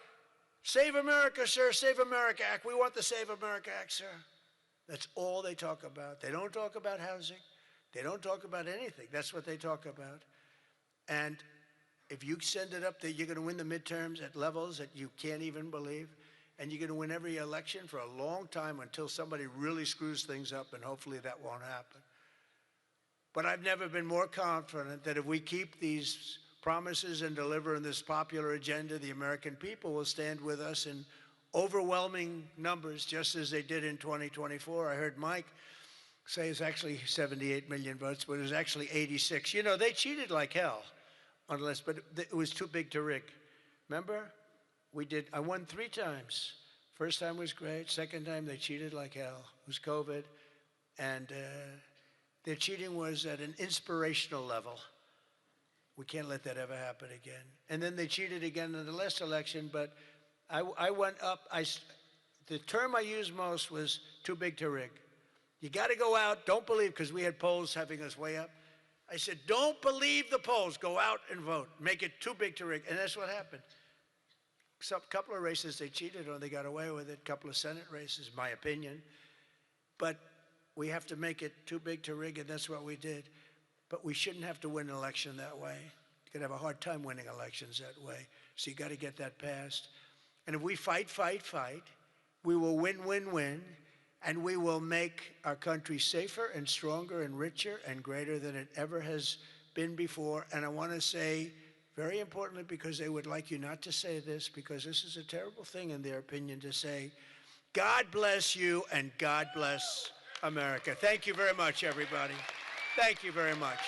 Save America, sir, Save America Act. We want the Save America Act, sir. That's all they talk about. They don't talk about housing. They don't talk about anything. That's what they talk about. And if you send it up there, you're going to win the midterms at levels that you can't even believe. And you're going to win every election for a long time until somebody really screws things up, and hopefully that won't happen. But I've never been more confident that if we keep these promises and deliver in this popular agenda, the American people will stand with us in overwhelming numbers, just as they did in 2024. I heard Mike say it's actually 78 million votes, but it was actually 86. You know, they cheated like hell, but it was too big to rig. Remember? I won 3 times. First time was great. Second time, they cheated like hell. It was COVID. And their cheating was at an inspirational level. We can't let that ever happen again. And then they cheated again in the last election, but I went up. The term I used most was too big to rig. You got to go out. Don't believe, because we had polls having us way up. I said, don't believe the polls. Go out and vote. Make it too big to rig. And that's what happened. A couple of races they cheated on, they got away with it. A couple of Senate races, my opinion. But we have to make it too big to rig, and that's what we did. But we shouldn't have to win an election that way. You're going to have a hard time winning elections that way. So you got to get that passed. And if we fight, we will win, and we will make our country safer and stronger and richer and greater than it ever has been before. And I want to say, very importantly, because they would like you not to say this, because this is a terrible thing in their opinion to say, God bless you and God bless America. Thank you very much, everybody. Thank you very much.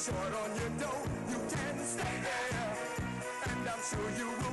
short on your dough, you can stay there, and I'm sure you will.